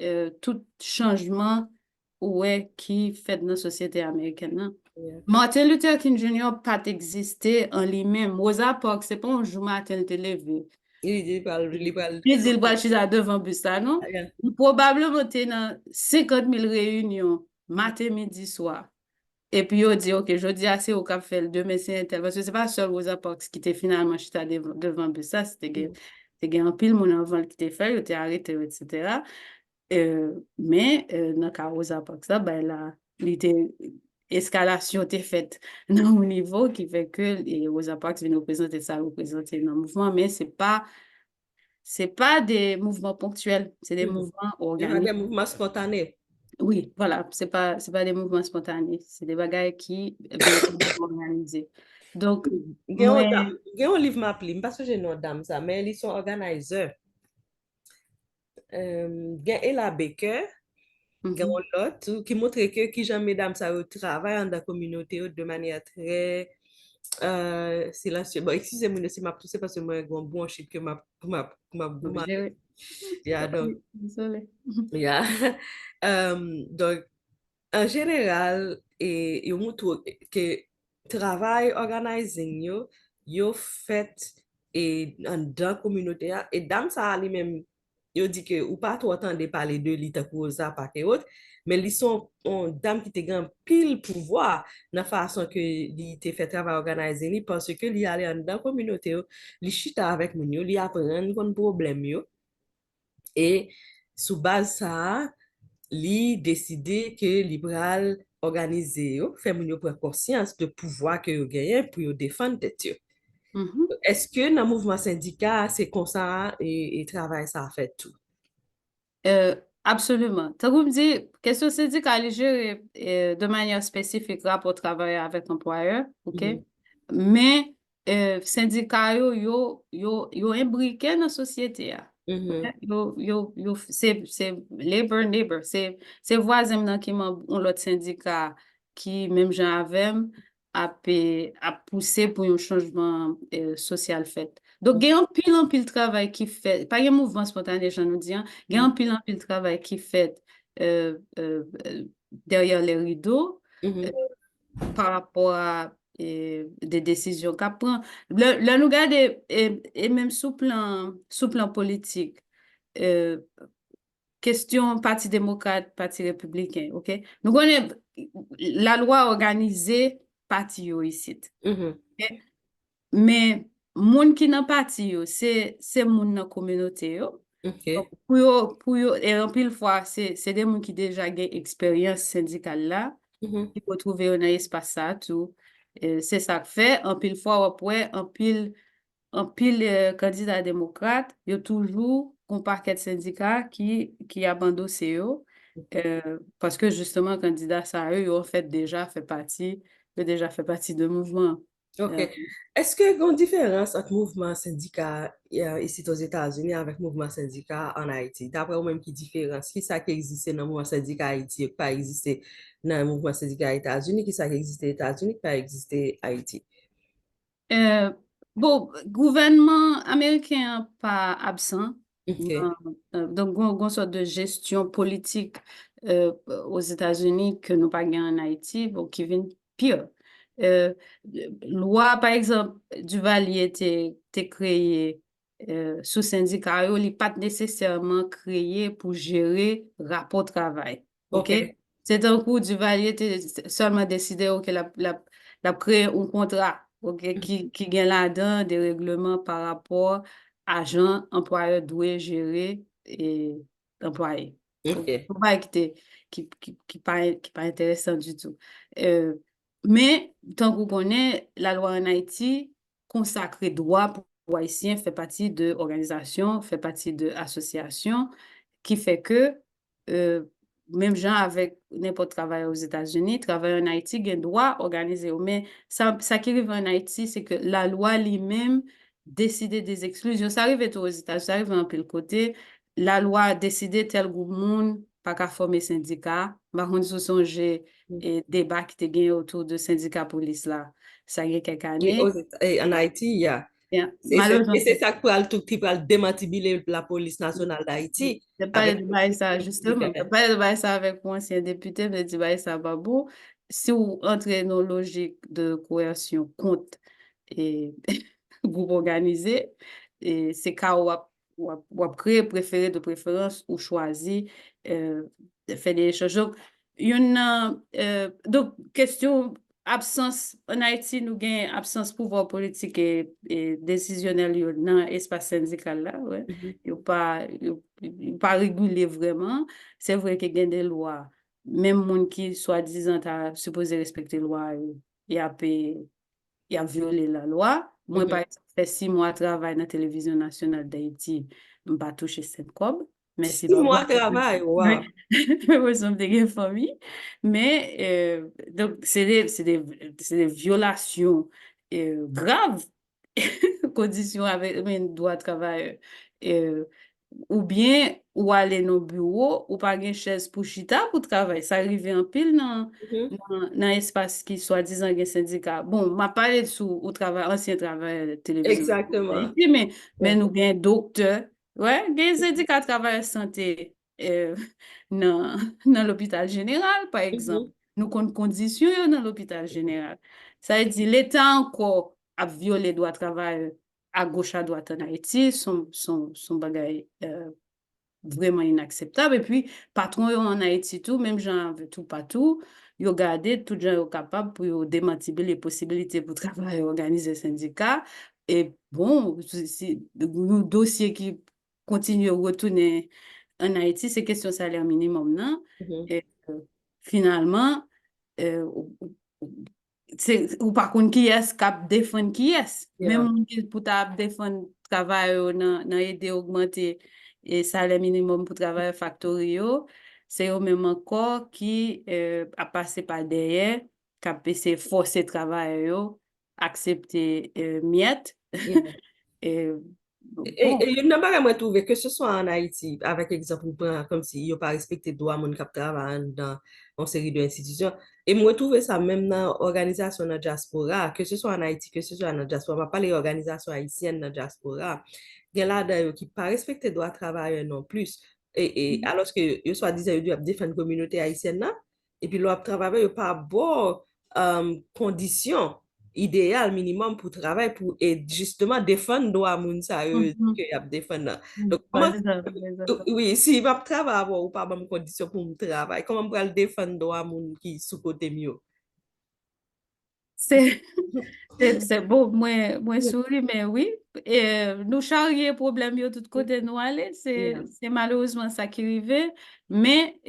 tout changement ouais, qui fait dans la société américaine, hein. yeah. Martin Luther King Jr. pas existé en lui-même. Rosa Parks, c'est pas un jour Martin Luther levé. Il parle, Il dit, il va chez devant bus là, non? yeah, Il probablement était dans 50 000 réunions, matin, midi, soir. Et puis, il dit, OK, je dis assez au café, demain, c'est un tel. Parce que c'est pas seul Rosa Parks qui était finalement chita devant le bus. Ça, mhm, c'était un pile mon avant qui était fait, il était arrêté, etc. Mais, dans le cas Rosa Parks, là, ben, là, escalation était faite dans un niveau qui fait que Rosa Parks vient représenter ça, représenter le mouvement, mais c'est pas des mouvements ponctuels, c'est des mhm. mouvements Il y a des organiques. mouvements spontanés. Oui, voilà, c'est pas des mouvements spontanés, c'est des bagages qui véritablement organisés. Donc, moi, Gen yon liv map li, mpa so jen nou dam sa, men li son organizer. Gen Ella Baker, gen mhm, yon lot, ki montre ke ki jan medam sa yo travay an da kominote yo de manye tre silansye. Bon, excusez moi si map tout se parce mwen gwen bon chit ke map gouman. obligé, Ya, donc, oui, désolé. ya. Donc, en general, yo moutou ke travay organizing yo, yo fet et dans la communauté, et dans ça, lui-même, il dit que ou pas trop entendre parler de lui, ça, pas que autre, mais ils sont une dame qui te gagne pile pouvoir dans la façon que il te fait travail organisé, parce que il allait dans la communauté, il chita avec nous, il apprend un problème, et sous base ça, li décidé que libéral organisé yo, fait moun yo prendre conscience de pouvoir que yo gagne pour yo défendre tête yo. Mhm. Est-ce que dans le mouvement syndicat, c'est comme ça et travail ça a fait tout? Absolument. Tant que me dit, question syndicale est gérée de manière spécifique rapport travail avec l'employeur, OK? Mhm, Mais syndicat yo imbriqué dans la société. OK? mhm, C'est labor neighbor, c'est voisin nan qui ont l'autre syndicat qui même j'en avais a poussé pour un changement social fait. Donc, il y a un pile travail qui fait, pas un mouvement spontané, j'en nous dis, hein, il y a un pile travail qui fait euh, euh, euh, derrière les rideaux euh, mhm, par rapport à des décisions qu'à prend. Le nous garde et même sous plan politique, euh, question Parti démocrate, Parti républicain, OK? Nous connaissons la loi organisée parti yo ici. mhm. OK? Mais moun qui nan parti yo, c'est moun nan communauté yo. Donc, OK. et en pile fois, c'est des moun qui déjà gen expérience syndicale là, Mhm, qui peut trouver un espace ça tout. C'est ça que fait, en pile fois, après, en pile candidat démocrate, il y a toujours un paquet de syndicats qui abandonnent yo, parce que justement, candidat ça, eux, ils ont fait déjà fait partie de mouvement. OK. Euh, Est-ce que y a une différence entre mouvement syndicat ici aux États-Unis avec mouvement syndicat en Haïti? D'après vous-même, qui différence? Qui ça qui existe dans le mouvement syndicat Haïti et qui pas existé dans le mouvement syndicat États-Unis? Qui ça qui existe aux États-Unis et qui pas existé Haïti? Euh, bon, gouvernement américain pas absent. OK. Donc, une sorte de gestion politique aux États-Unis que nous pas gagnons en Haïti, bon, qui vient pire. Euh, loi, par exemple, Duvalier était créé sous syndicat, il n'est pas nécessairement créé pour gérer rapport de travail. OK? OK. C'est un coup, Duvalier était seulement décidé OK, la créer un contrat OK, qui gagne là-dedans des règlements par rapport à agent, employeur doit gérer et employé. Donc, OK. faut pas qui pas intéressant du tout. Euh, mais, tant qu'on connaît, la loi en Haïti consacre droit pour Haïtiens, fait partie de organisation, fait partie de association, qui fait que euh, même gens avec n'importe travailleur aux États-Unis, travailleur en Haïti, il droit organiser. Mais ça qui arrive en Haïti, c'est que la loi lui-même décide des exclusions. Ça arrive tout aux États-Unis, ça arrive un peu le côté. La loi a décidé tel groupe monde pas qu'à former syndicat. Par contre, ce sont et débat qui te gagné autour de syndicat police là. Ça y est quelques Oui, années. et en Haïti, il y a. Bien, Et malheureusement, c'est ça qui peut démantibuler la police nationale d'Haïti je parle avec de bail ça, le justement. Je fait. parle de bail ça avec mon ancien député, je dis bail ça, babou. Si vous entrez dans la logique de coercion contre et groupe organisé, et c'est quand on créé préféré de préférence ou choisi de faire des échanges. Donc, il y en a, donc, question absence, en Haïti, nous avons absence pouvoir politique et décisionnel yo dans l'espace syndical là, ouais. Mhm. Il pas régulé vraiment. C'est vrai qu'il y a des lois. Même monde qui, soi-disant, a supposé respecter la loi, il a violé la loi. Moi, par Mhm. exemple, fait 6 mois de travail dans la télévision nationale d'Haïti, je n'ai pas touché 5 cob. Merci, Six papa. mois de travail, wow. Oui, nous sommes des familles. Mais, donc, c'est des violations graves, conditions avec mais, droit de travail. euh, ou bien, ou aller dans le bureau, ou pas une chaise pour chita pour travailler. Ça arrive en pile Mhm. dans l'espace qui soi-disant un syndicat. Bon, m'a parlé sous au travail, ancien travail de télévision Exactement. d'Haïti, mais Ouais. nous avons docteur, ouais, des syndicats de travail santé dans, dans l'hôpital général, par exemple. Mhm. Nous avons conditions dans l'hôpital général. Ça veut dire l'État encore a violé le droit de travail à gauche, à droite en Haïti, son bagay vraiment inacceptable. Et puis, patron yo en Haïti tout, même gens veut tout partout, yo gardé tout gens yo capable pour yo démentir les possibilités pour travailler organiser syndicat. Et bon, si nous dossier qui continue à retourner en Haïti, c'est question salaire minimum, non? Mhm. Et finalement, euh, ou par contre qui est cap défendre qui est même Yeah. pour ta défendre travail dans aider augmenter et salaire minimum pour travail factory yo, c'est eux même encore qui a passé par derrière qui a essayé forcer travail yo accepter miette Yeah. et Et bon. il n'a pas vraiment trouvé que ce soit en Haïti, avec exemple, comme si il n'a pas respecté le droit de mon cap travail dans une série d'institutions. Et moi, trouvé ça même dans l'organisation de la diaspora, que ce soit en Haïti, que ce soit dans la diaspora, pas les organisations haïtiennes dans la diaspora, il y a là qui pas respecté le droit de travail non plus. Et alors que, soi-disant, ils doivent défendre la communauté haïtienne, là, et puis, leur travail, il pas bon conditions idéal minimum pour travail pour et justement défendre droit moun sa que Mhm. y a défendre. Mhm. Donc comment Vas-y, vas-y. oui, si va travailler ou pas bonne condition pour me travailler, comment on va le défendre droit moun qui sous côté mieux? C'est c'est beau, moi souris, mais oui. Et, nous charrier problème de tout côté nous aller, Yeah. c'est malheureusement ça qui arrive. Mais,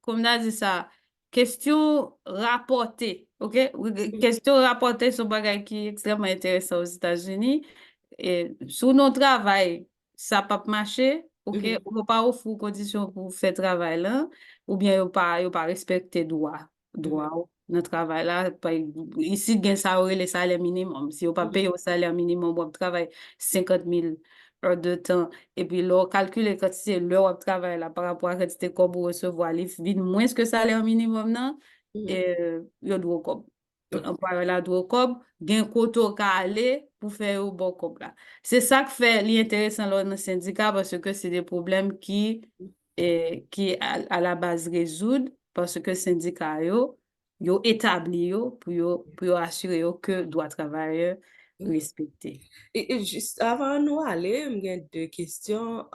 comme on a dit ça, question rapportée, ok? Question rapportée, c'est un bagage qui est extrêmement intéressant aux États-Unis. Et sur notre travail, ça peut pas marcher, ok? Mhm. On ne peut pas offrir conditions pour faire travail là, ou bien on pas respecter droit dans travail là. Ici, il y a le salaire minimum. Si on pas Mhm. payer au salaire minimum, on travaille 50 000 heures de temps. Et puis, là, calculer quand c'est l'heure de travail là, par rapport à la quantité qu'on peut recevoir, il vient moins que le salaire minimum, non? Mhm. Et il doit comme. Ok. Employeur là doit comme, gain koto ka aller pour faire au bon comme là. C'est ça qui fait l'intéressant dans le syndicat parce que c'est des problèmes qui à la base résoudre parce que syndicat yo établi pour yo assurer yo que droit travailleur respecté. Et juste avant nous aller, j'ai deux questions.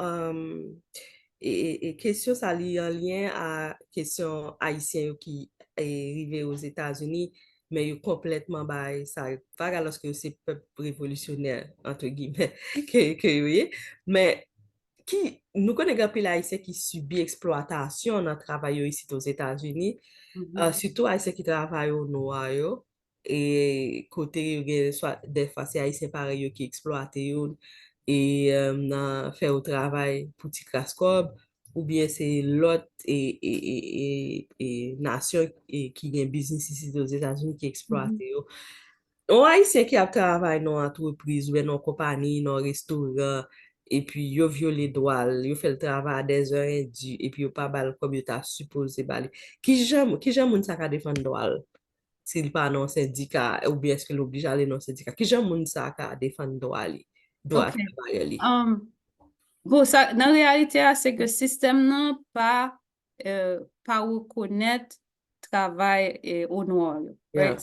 Et question ça lié en lien à question haïtien qui est arrivé aux États-Unis, mais yo complètement bah ça pas lorsque c'est peuple révolutionnaire entre guillemets que oui, mais qui nous connaissons un peu haïtien qui subit exploitation dans le travail ici aux États-Unis. Mhm. Surtout haïtien qui travaille au noir yo, et côté yo gen soit des fois c'est haïtien pareil yo qui exploite yo et nan fait au travail pour ti kraskob ou bien c'est l'autre et nation qui gen business ici aux États-Unis qui exploite Mhm. yo. On haïtien qui a travaillé dans entreprise ou dans compagnie, dans restaurant et puis yo violé droit, yo fait le travail à des heures indues et puis yo pas bal comme yo t'a supposé bal. Qui j'aime moun sa ka défendre droit s'il pas non syndicat ou bien est-ce que l'oblige à aller dans syndicat. Qui j'aime moun sa ka défendre droit OK. travail li. Um, bon, ça, dans la réalité, c'est que le système n'a pas reconnaître travail au noir. Yeah. Right?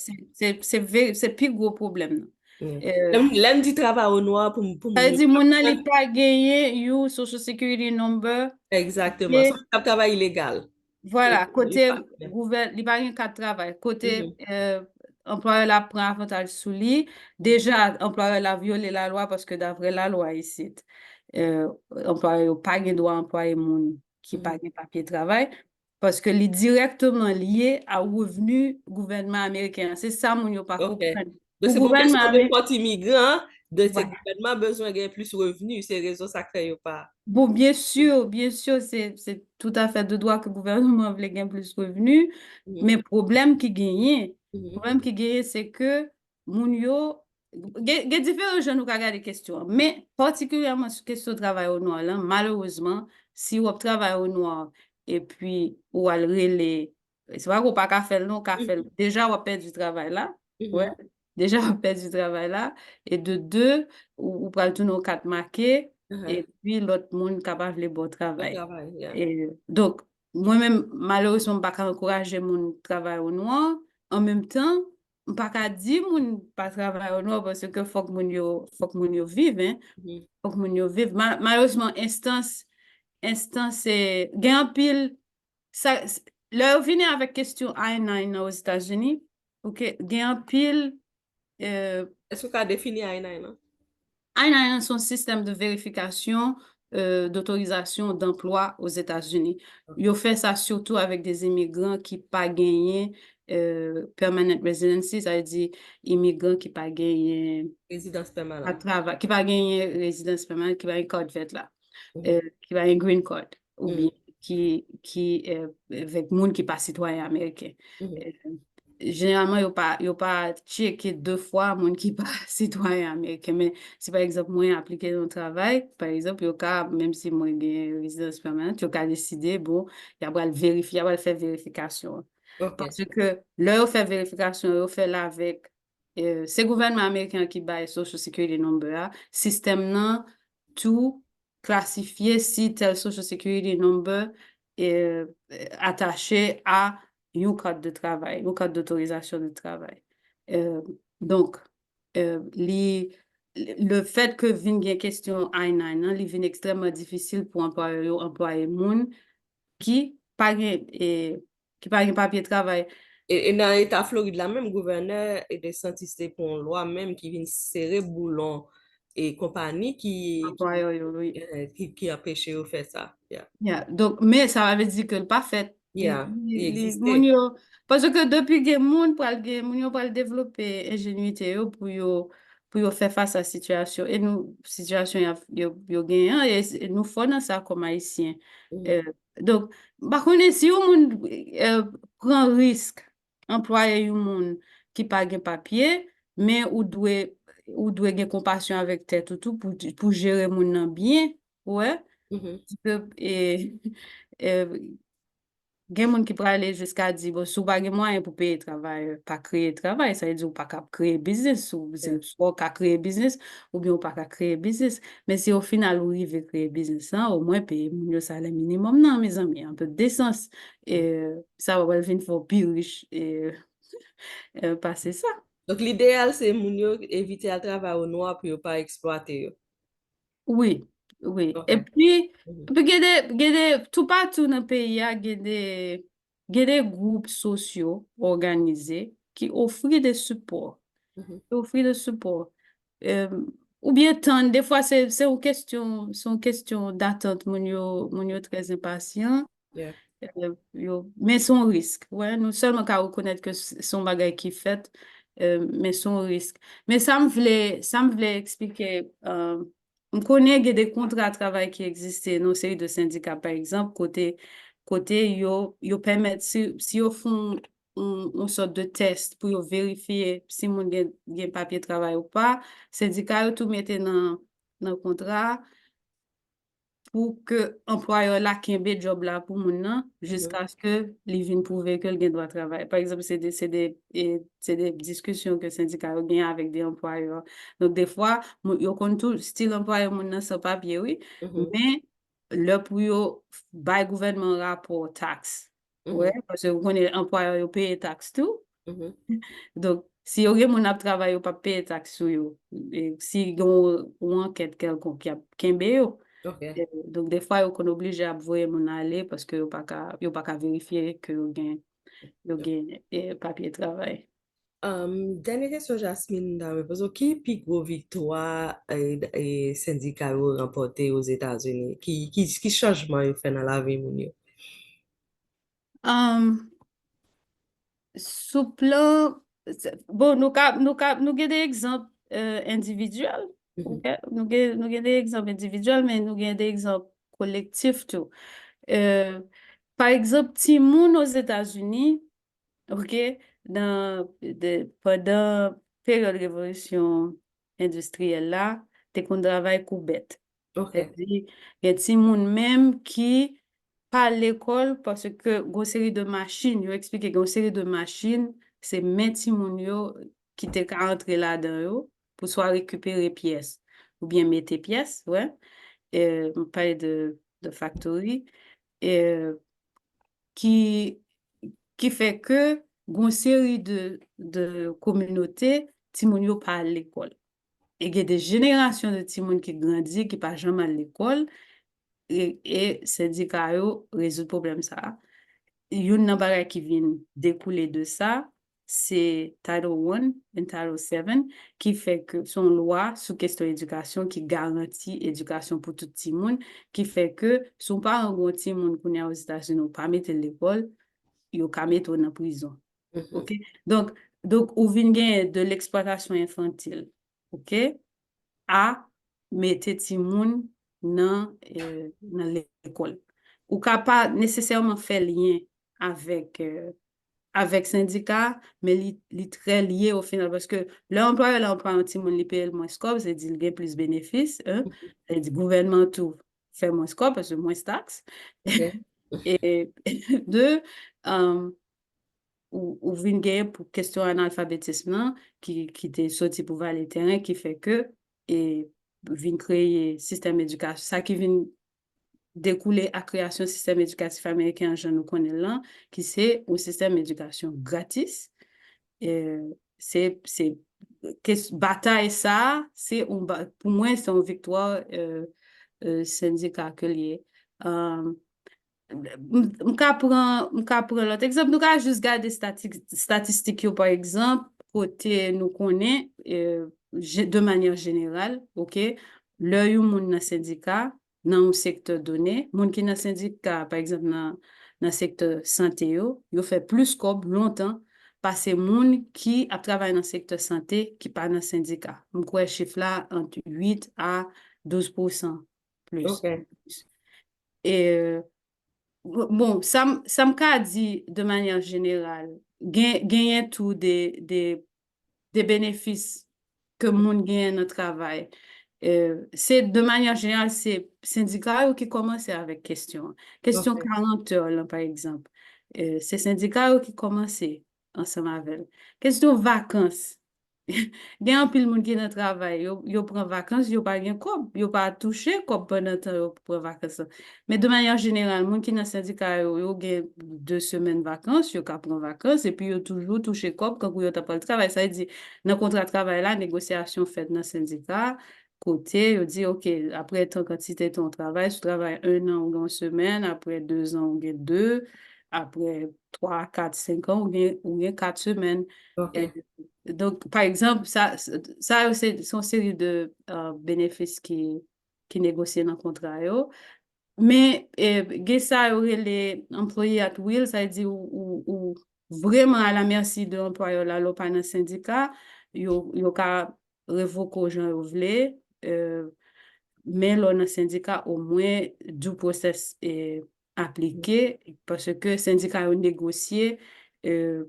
C'est plus gros problème. Yeah. Euh, L'aime dit travail au noir pour Ça moun veut yo dire, mon n'a comprendre. pas gagné you Social Security number. Exactement. Son Et travail illégal. voilà, Il côté pas. gouvernement, il n'y a pas rien qu'à travail. Côté Mhm. employeur la prend avantage sous lui. Déjà, employeur la violé la loi parce que d'après la loi ici, employeur n'a pas de droit à employer moun qui n'a Mhm. pas de papier de travail parce que est directement lié à revenu gouvernement américain. C'est ça, mon yo pas OK. comprendre. Donc, Pour c'est pour question gouvernement de américain, porte immigrant, de ces voilà. gouvernements besoin de plus de revenus, ces réseaux sacrés ou pas. Bon, bien sûr, c'est tout à fait de droit que le gouvernement voulait gagner plus de revenus, Mhm, mais mhm, problème qui gagne, c'est que moun yo, il y a différents gens qui regardent des questions, mais particulièrement sur question de travail au noir, là, malheureusement, si on travaille au noir et puis ou al relé, c'est vrai qu'on pas qu'à faire, non, qu'à faire. mhm, Déjà, on perd du travail là, ouais, mhm. déjà, on perd du travail là, et de deux, ou pral tout nos quatre marqués, Uh-huh. et puis l'autre monde capable de bon Le travail. travail, yeah. Et donc, moi-même, malheureusement, je ne peux pas encourager mon travail au noir. En même temps, pas qu'à dire moun pas travailler au noir parce que faut que moun yo vive, hein. Mhm. Faut que moun yo vive. Malheureusement, instance, gen un pile, ça, là, vini avec question I-9 aux États-Unis, ok, gen un pile, euh, Est-ce que tu as défini I9, non? I-9 son système de vérification d'autorisation d'emploi aux États-Unis. Ils fait ça surtout avec des immigrants qui pas gagné permanent residency, ça veut dire immigrants qui pas gagné Résidence à permanente. travail, qui pas gagné résidence permanente, qui pas un code fait là, Mhm. qui pas un green card, ou bien Mhm. qui avec monde qui pas citoyen américain. Mhm. Euh, Généralement, yo pas checké deux fois moun qui pas citoyen américain. Mais si par exemple, moi appliqué dans le travail, par exemple, yo ka, même si moi j'ai résidence permanente, yo ka décider, bon, y a le vérifier, y a le faire vérification. OK. Parce que là, yo fait vérification, yo fait là avec, c'est gouvernement américain qui baille Social Security number, là. Système nan, tout classifié si tel Social Security number est attaché à un cadre de travail, un cadre d'autorisation de travail. Euh, donc, le fait que vin gen question I-9, nan, li vin extrêmement difficile pour employer yo employer moun qui pa gen, qui pa gen papier travail. Et dans l'État Floride, la même gouverneur et des scientifiques pour une loi même qui vient serrer boulon et compagnie Employer yo, oui. qui empêche de faire ça. Yeah. Yeah. Donc, mais ça veut dire que le pas fait. Yeah. Il Moun existait. yo, parce que depuis que moun yo pral développer ingénuité yo pour yo faire face à la situation. Et nous, situation yo gen, et nous faisons dans ça comme haïtiens. Mhm. Euh, donc, par contre, si yon moun prend risque, employer yon moun qui pas gen papier, mais ou dwe gen compassion avec tête ou tout pour gérer moun nan bien, ouais. Mhm. Et, gen moun qui peut aller jusqu'à dire, bon, sou pa gen moyen pour payer travail, pas créer travail, ça veut dire ou pas qu'à créer business, ou Yeah. soit qu'à créer business, ou bien ou pas qu'à créer business. Mais si au final, ou rive créer business, hein, au moins payer moun yo salaire minimum, non, mes amis, un peu de décence. Et ça va venir pour plus riche et passer ça. Donc, l'idéal, c'est moun yo éviter le travail au noir pour ne pas exploiter. Yo. Oui, oui. OK. Et puis, Mhm. puis tout partout dans le pays, il y a des groupes sociaux organisés qui offrent des supports. Mhm. Qui offrent des supports. Euh, ou bien tant, des fois, c'est une question d'attente. Moun yo très impatient. Yeah. Mais son risque, ouais, nous seulement qu'à reconnaître que son bagage qui fait, mais son risque. Mais ça me voulait expliquer, on connaît qu'il y a des contrats de travail qui existent dans une série de syndicats, par exemple, côté yo permettent, si yo font une sorte de test pour yo vérifier si mon gen papier de travail ou pas, syndicat yo tout mette dans le contrat, pour que employeur la kembe job là pour moun nan Mhm. jusqu'à ce que li vin prouver que le gen doit travailler. Par exemple, c'est des discussions que syndicat yo gen avec des employeurs. Donc des fois, yo kon tout style employeur moun nan sans papier oui, Mhm. mais le pour yo bay gouvernement rapport taxe. Ouais, Mhm. parce que vous connaissez employeur yo paye taxe tout. Mhm. Donc si yo gen moun ap travail yo pa paye taxe sou yo, et si gon ou enquête quelconque qui a kembe yo. OK. Donc, des fois, on est obligé à voir mon aller parce que yo pas qu'à vérifier que yo gen papier de travail. Dernière question, Jasmine, parce que qui gros victoire et syndicat ont remporté aux États-Unis? Qui changement ils fait dans la vie, moun yo? Um, Sous plan, bon, nous gen des exemples individuels, Mhm. ok? Nous gen des exemples individuels, mais nous gen des exemples collectifs tout. Euh, Par exemple, ti moun aux États-Unis, ok, pendant période révolution industrielle là, te kon travail koubet. OK. C'est-à-dire, il y a des gens même qui pas à l'école parce que gon série de machines, yo expliqué gon série de machines, c'est men ti moun yo qui te ka entrer là-dedans yo pour soit récupérer pièces ou bien mettre pièces, ouais. On parle de factory. Et qui fait que gon série de communautés, ti moun yo pas à l'école. Et il y a des générations de ti moun qui grandit, qui pas jamais à l'école, et syndicat yo résout problème ça. Yon nan bagay qui vient découler de ça, c'est Title I et Title VII qui fait que son loi sous question éducation qui garantit éducation pour tout le monde, qui fait que son parent gon ti moun kounè aux États-Unis ou pas mettre l'école, yo ka mettre en prison. OK? Donc ou vin gen de l'exploitation infantile. OK? À mettre ti moun dans l'école. Ou ka pas nécessairement faire lien avec syndicat, mais li très lié au final parce que l'employeur un petit monde li paye le moins scope, c'est dit il gagne plus bénéfices, hein? C'est dit gouvernement tout fait moins scope parce que moins taxes. Ok. Et deux, ou vin gagner pour question analphabétisme qui était sorti pour valer terrain qui fait que et vin créer système éducation ça qui vient découler à création système éducatif américain je nous connais là qui c'est un système d'éducation gratis et c'est bataille ça c'est pour moi c'est une victoire syndicat que lié m'ka prend l'autre exemple, nous ka juste garder statistique yo, par exemple, côté nous connaît de manière générale, OK, le yon moun nan syndicat, dans un secteur donné, moun qui nan syndicat, par exemple, dans secteur santé yo fait plus comme longtemps parce que moun qui a travaillé dans secteur santé qui pas dans syndicat. M'kwe chiffre là entre 8 à 12% plus. Ok. Et bon, ça me ka dit de manière générale, gagner tout des bénéfices que moun gagne dans le travail. C'est de manière générale, c'est syndicat qui commence avec question. Question Ok. 40 heures, là, par exemple. C'est syndicat qui commence ensemble avec. Question vacances. Gen an pile moun ki nan travail, yo prend vacances, yo pas gen kob, yo pas touché kob pendant temps yo prend vacances. Mais de manière générale, moun ki nan syndicat yo gen 2 semaines vacances, yo ka prend vacances et puis yo toujours touché kob quand yo t'a pas le travail. Ça veut dire dans contrat de travail là, négociation faite dans syndicat, côté yo dit OK, après tant quantité ton travail, tu travailles 1 an ou 1 semaine, après 2 ans ou gen 2, après 3, 4, 5 ans ou gen 4 semaines. Ok. Donc, par exemple, ça c'est une série de bénéfices qui négocient dans le contrat. Mais, gen ça, les employés at will, ça veut dire ou vraiment à la merci de l'employeur là, l'on pas dans le syndicat, yo ka révoquer aux gens yo vle, mais là, dans le syndicat, au moins, du process est appliqué parce que le syndicat a négocié des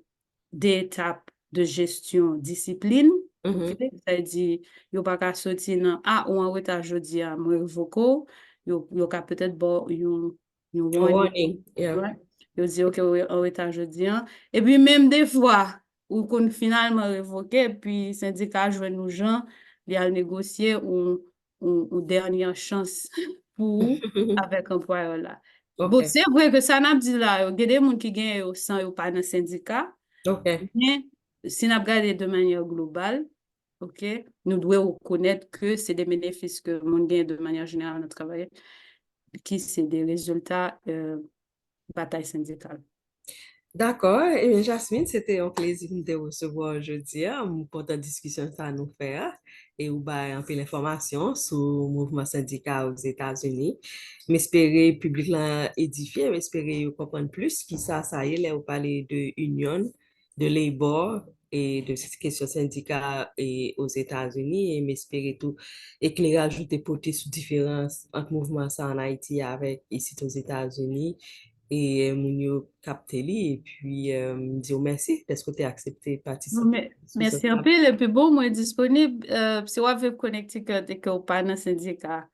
étapes de gestion discipline. OK? Ça veut dire, yo pas qu'à sortir dans ou en retard jodi à moi révoco, yo ka peut-être bon yon warning. Warning. Yeah. Ouais. Yo dit OK en retard jodi an. Et puis même des fois ou qu'on finalement révoqué puis syndicat joine nous gens, il a négocié ou dernière chance pour avec employeur là. Bon, Ok. c'est vrai que ça n'a dit là, il y a des gens qui gagnent au sein ou pas dans le syndicat. Ok. Mais si nous regardons de manière globale, OK, nous devons reconnaître que c'est des bénéfices que nous gagne de manière générale dans le travail, qui c'est des résultats bataille syndicale. D'accord. Et Jasmine, c'était un plaisir de te recevoir aujourd'hui pour ta discussion ça nous faire et ou bah un peu l'information sur le mouvement syndical aux États-Unis. M'espérer public là édifié, m'espérer comprendre plus qui ça y est là on parler de union, de labor et de cette question syndicale et aux États-Unis et m'espérer tout éclairer ajouter porter sur différence entre mouvement ça en Haïti avec ici aux États-Unis et moun yo capté li et puis dire merci parce que tu as accepté de participer sur ce Merci un club. peu. Et puis bon, moi disponible, si vous avez connecté que vous pas dans le syndicat,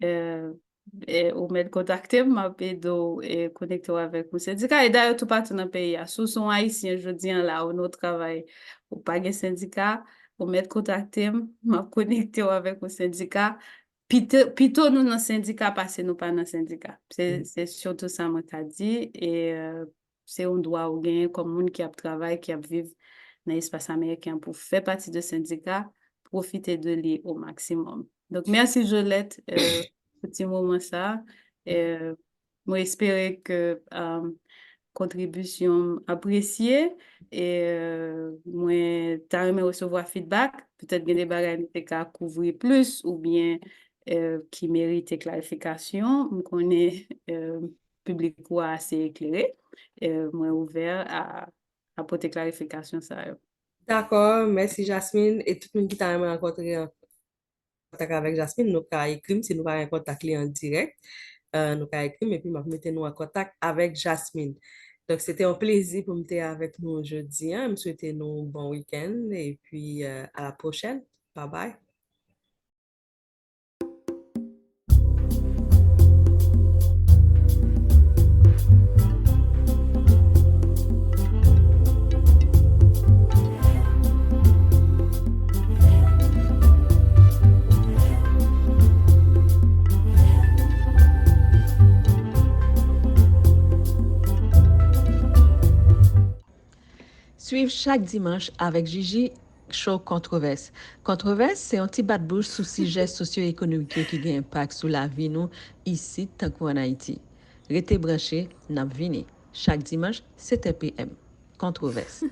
ou me contacter, m'a et connecter avec le syndicat. Et d'ailleurs, tout partout dans le pays, sous son haïtien, je dis là, où nous travaillons, ou pas de syndicat, ou me contacter, m'a connecter avec le syndicat. Plutôt nous dans le syndicat, parce que nous pas dans le syndicat. C'est surtout ça, moi, t'as dit. Et c'est un droit ou gain comme monde qui a travaillé, qui a vivre dans l'espace américain pour faire partie de syndicat, profiter de lui au maximum. Donc, merci Jolette, petit moment ça. Moi, espérer que contribution appréciée et moi, t'as aimé recevoir feedback, peut-être que des bagages qu'à couvrir plus ou bien qui méritent clarification. On connaît public ou assez éclairé, moi ouvert à porter clarification ça. D'accord, merci Jasmine. Et tout le monde qui t'a rencontré en contact avec Jasmine, nous avons écrit, si nous avons un contact en direct, nous avons écrit, et puis nous mettons en contact avec Jasmine. Donc, c'était un plaisir pour me être avec nous aujourd'hui. Hein. Je me souhaite nous un bon week-end et puis à la prochaine. Bye bye. Suivre chaque dimanche avec Gigi Show Controverse. Controverse, c'est un petit bat-bouche sous sujet socio-économique qui a un impact sur la vie nous ici, tant qu'en Haïti. Restez branchés, n'a vini. Chaque dimanche, 7 p.m. Controverse.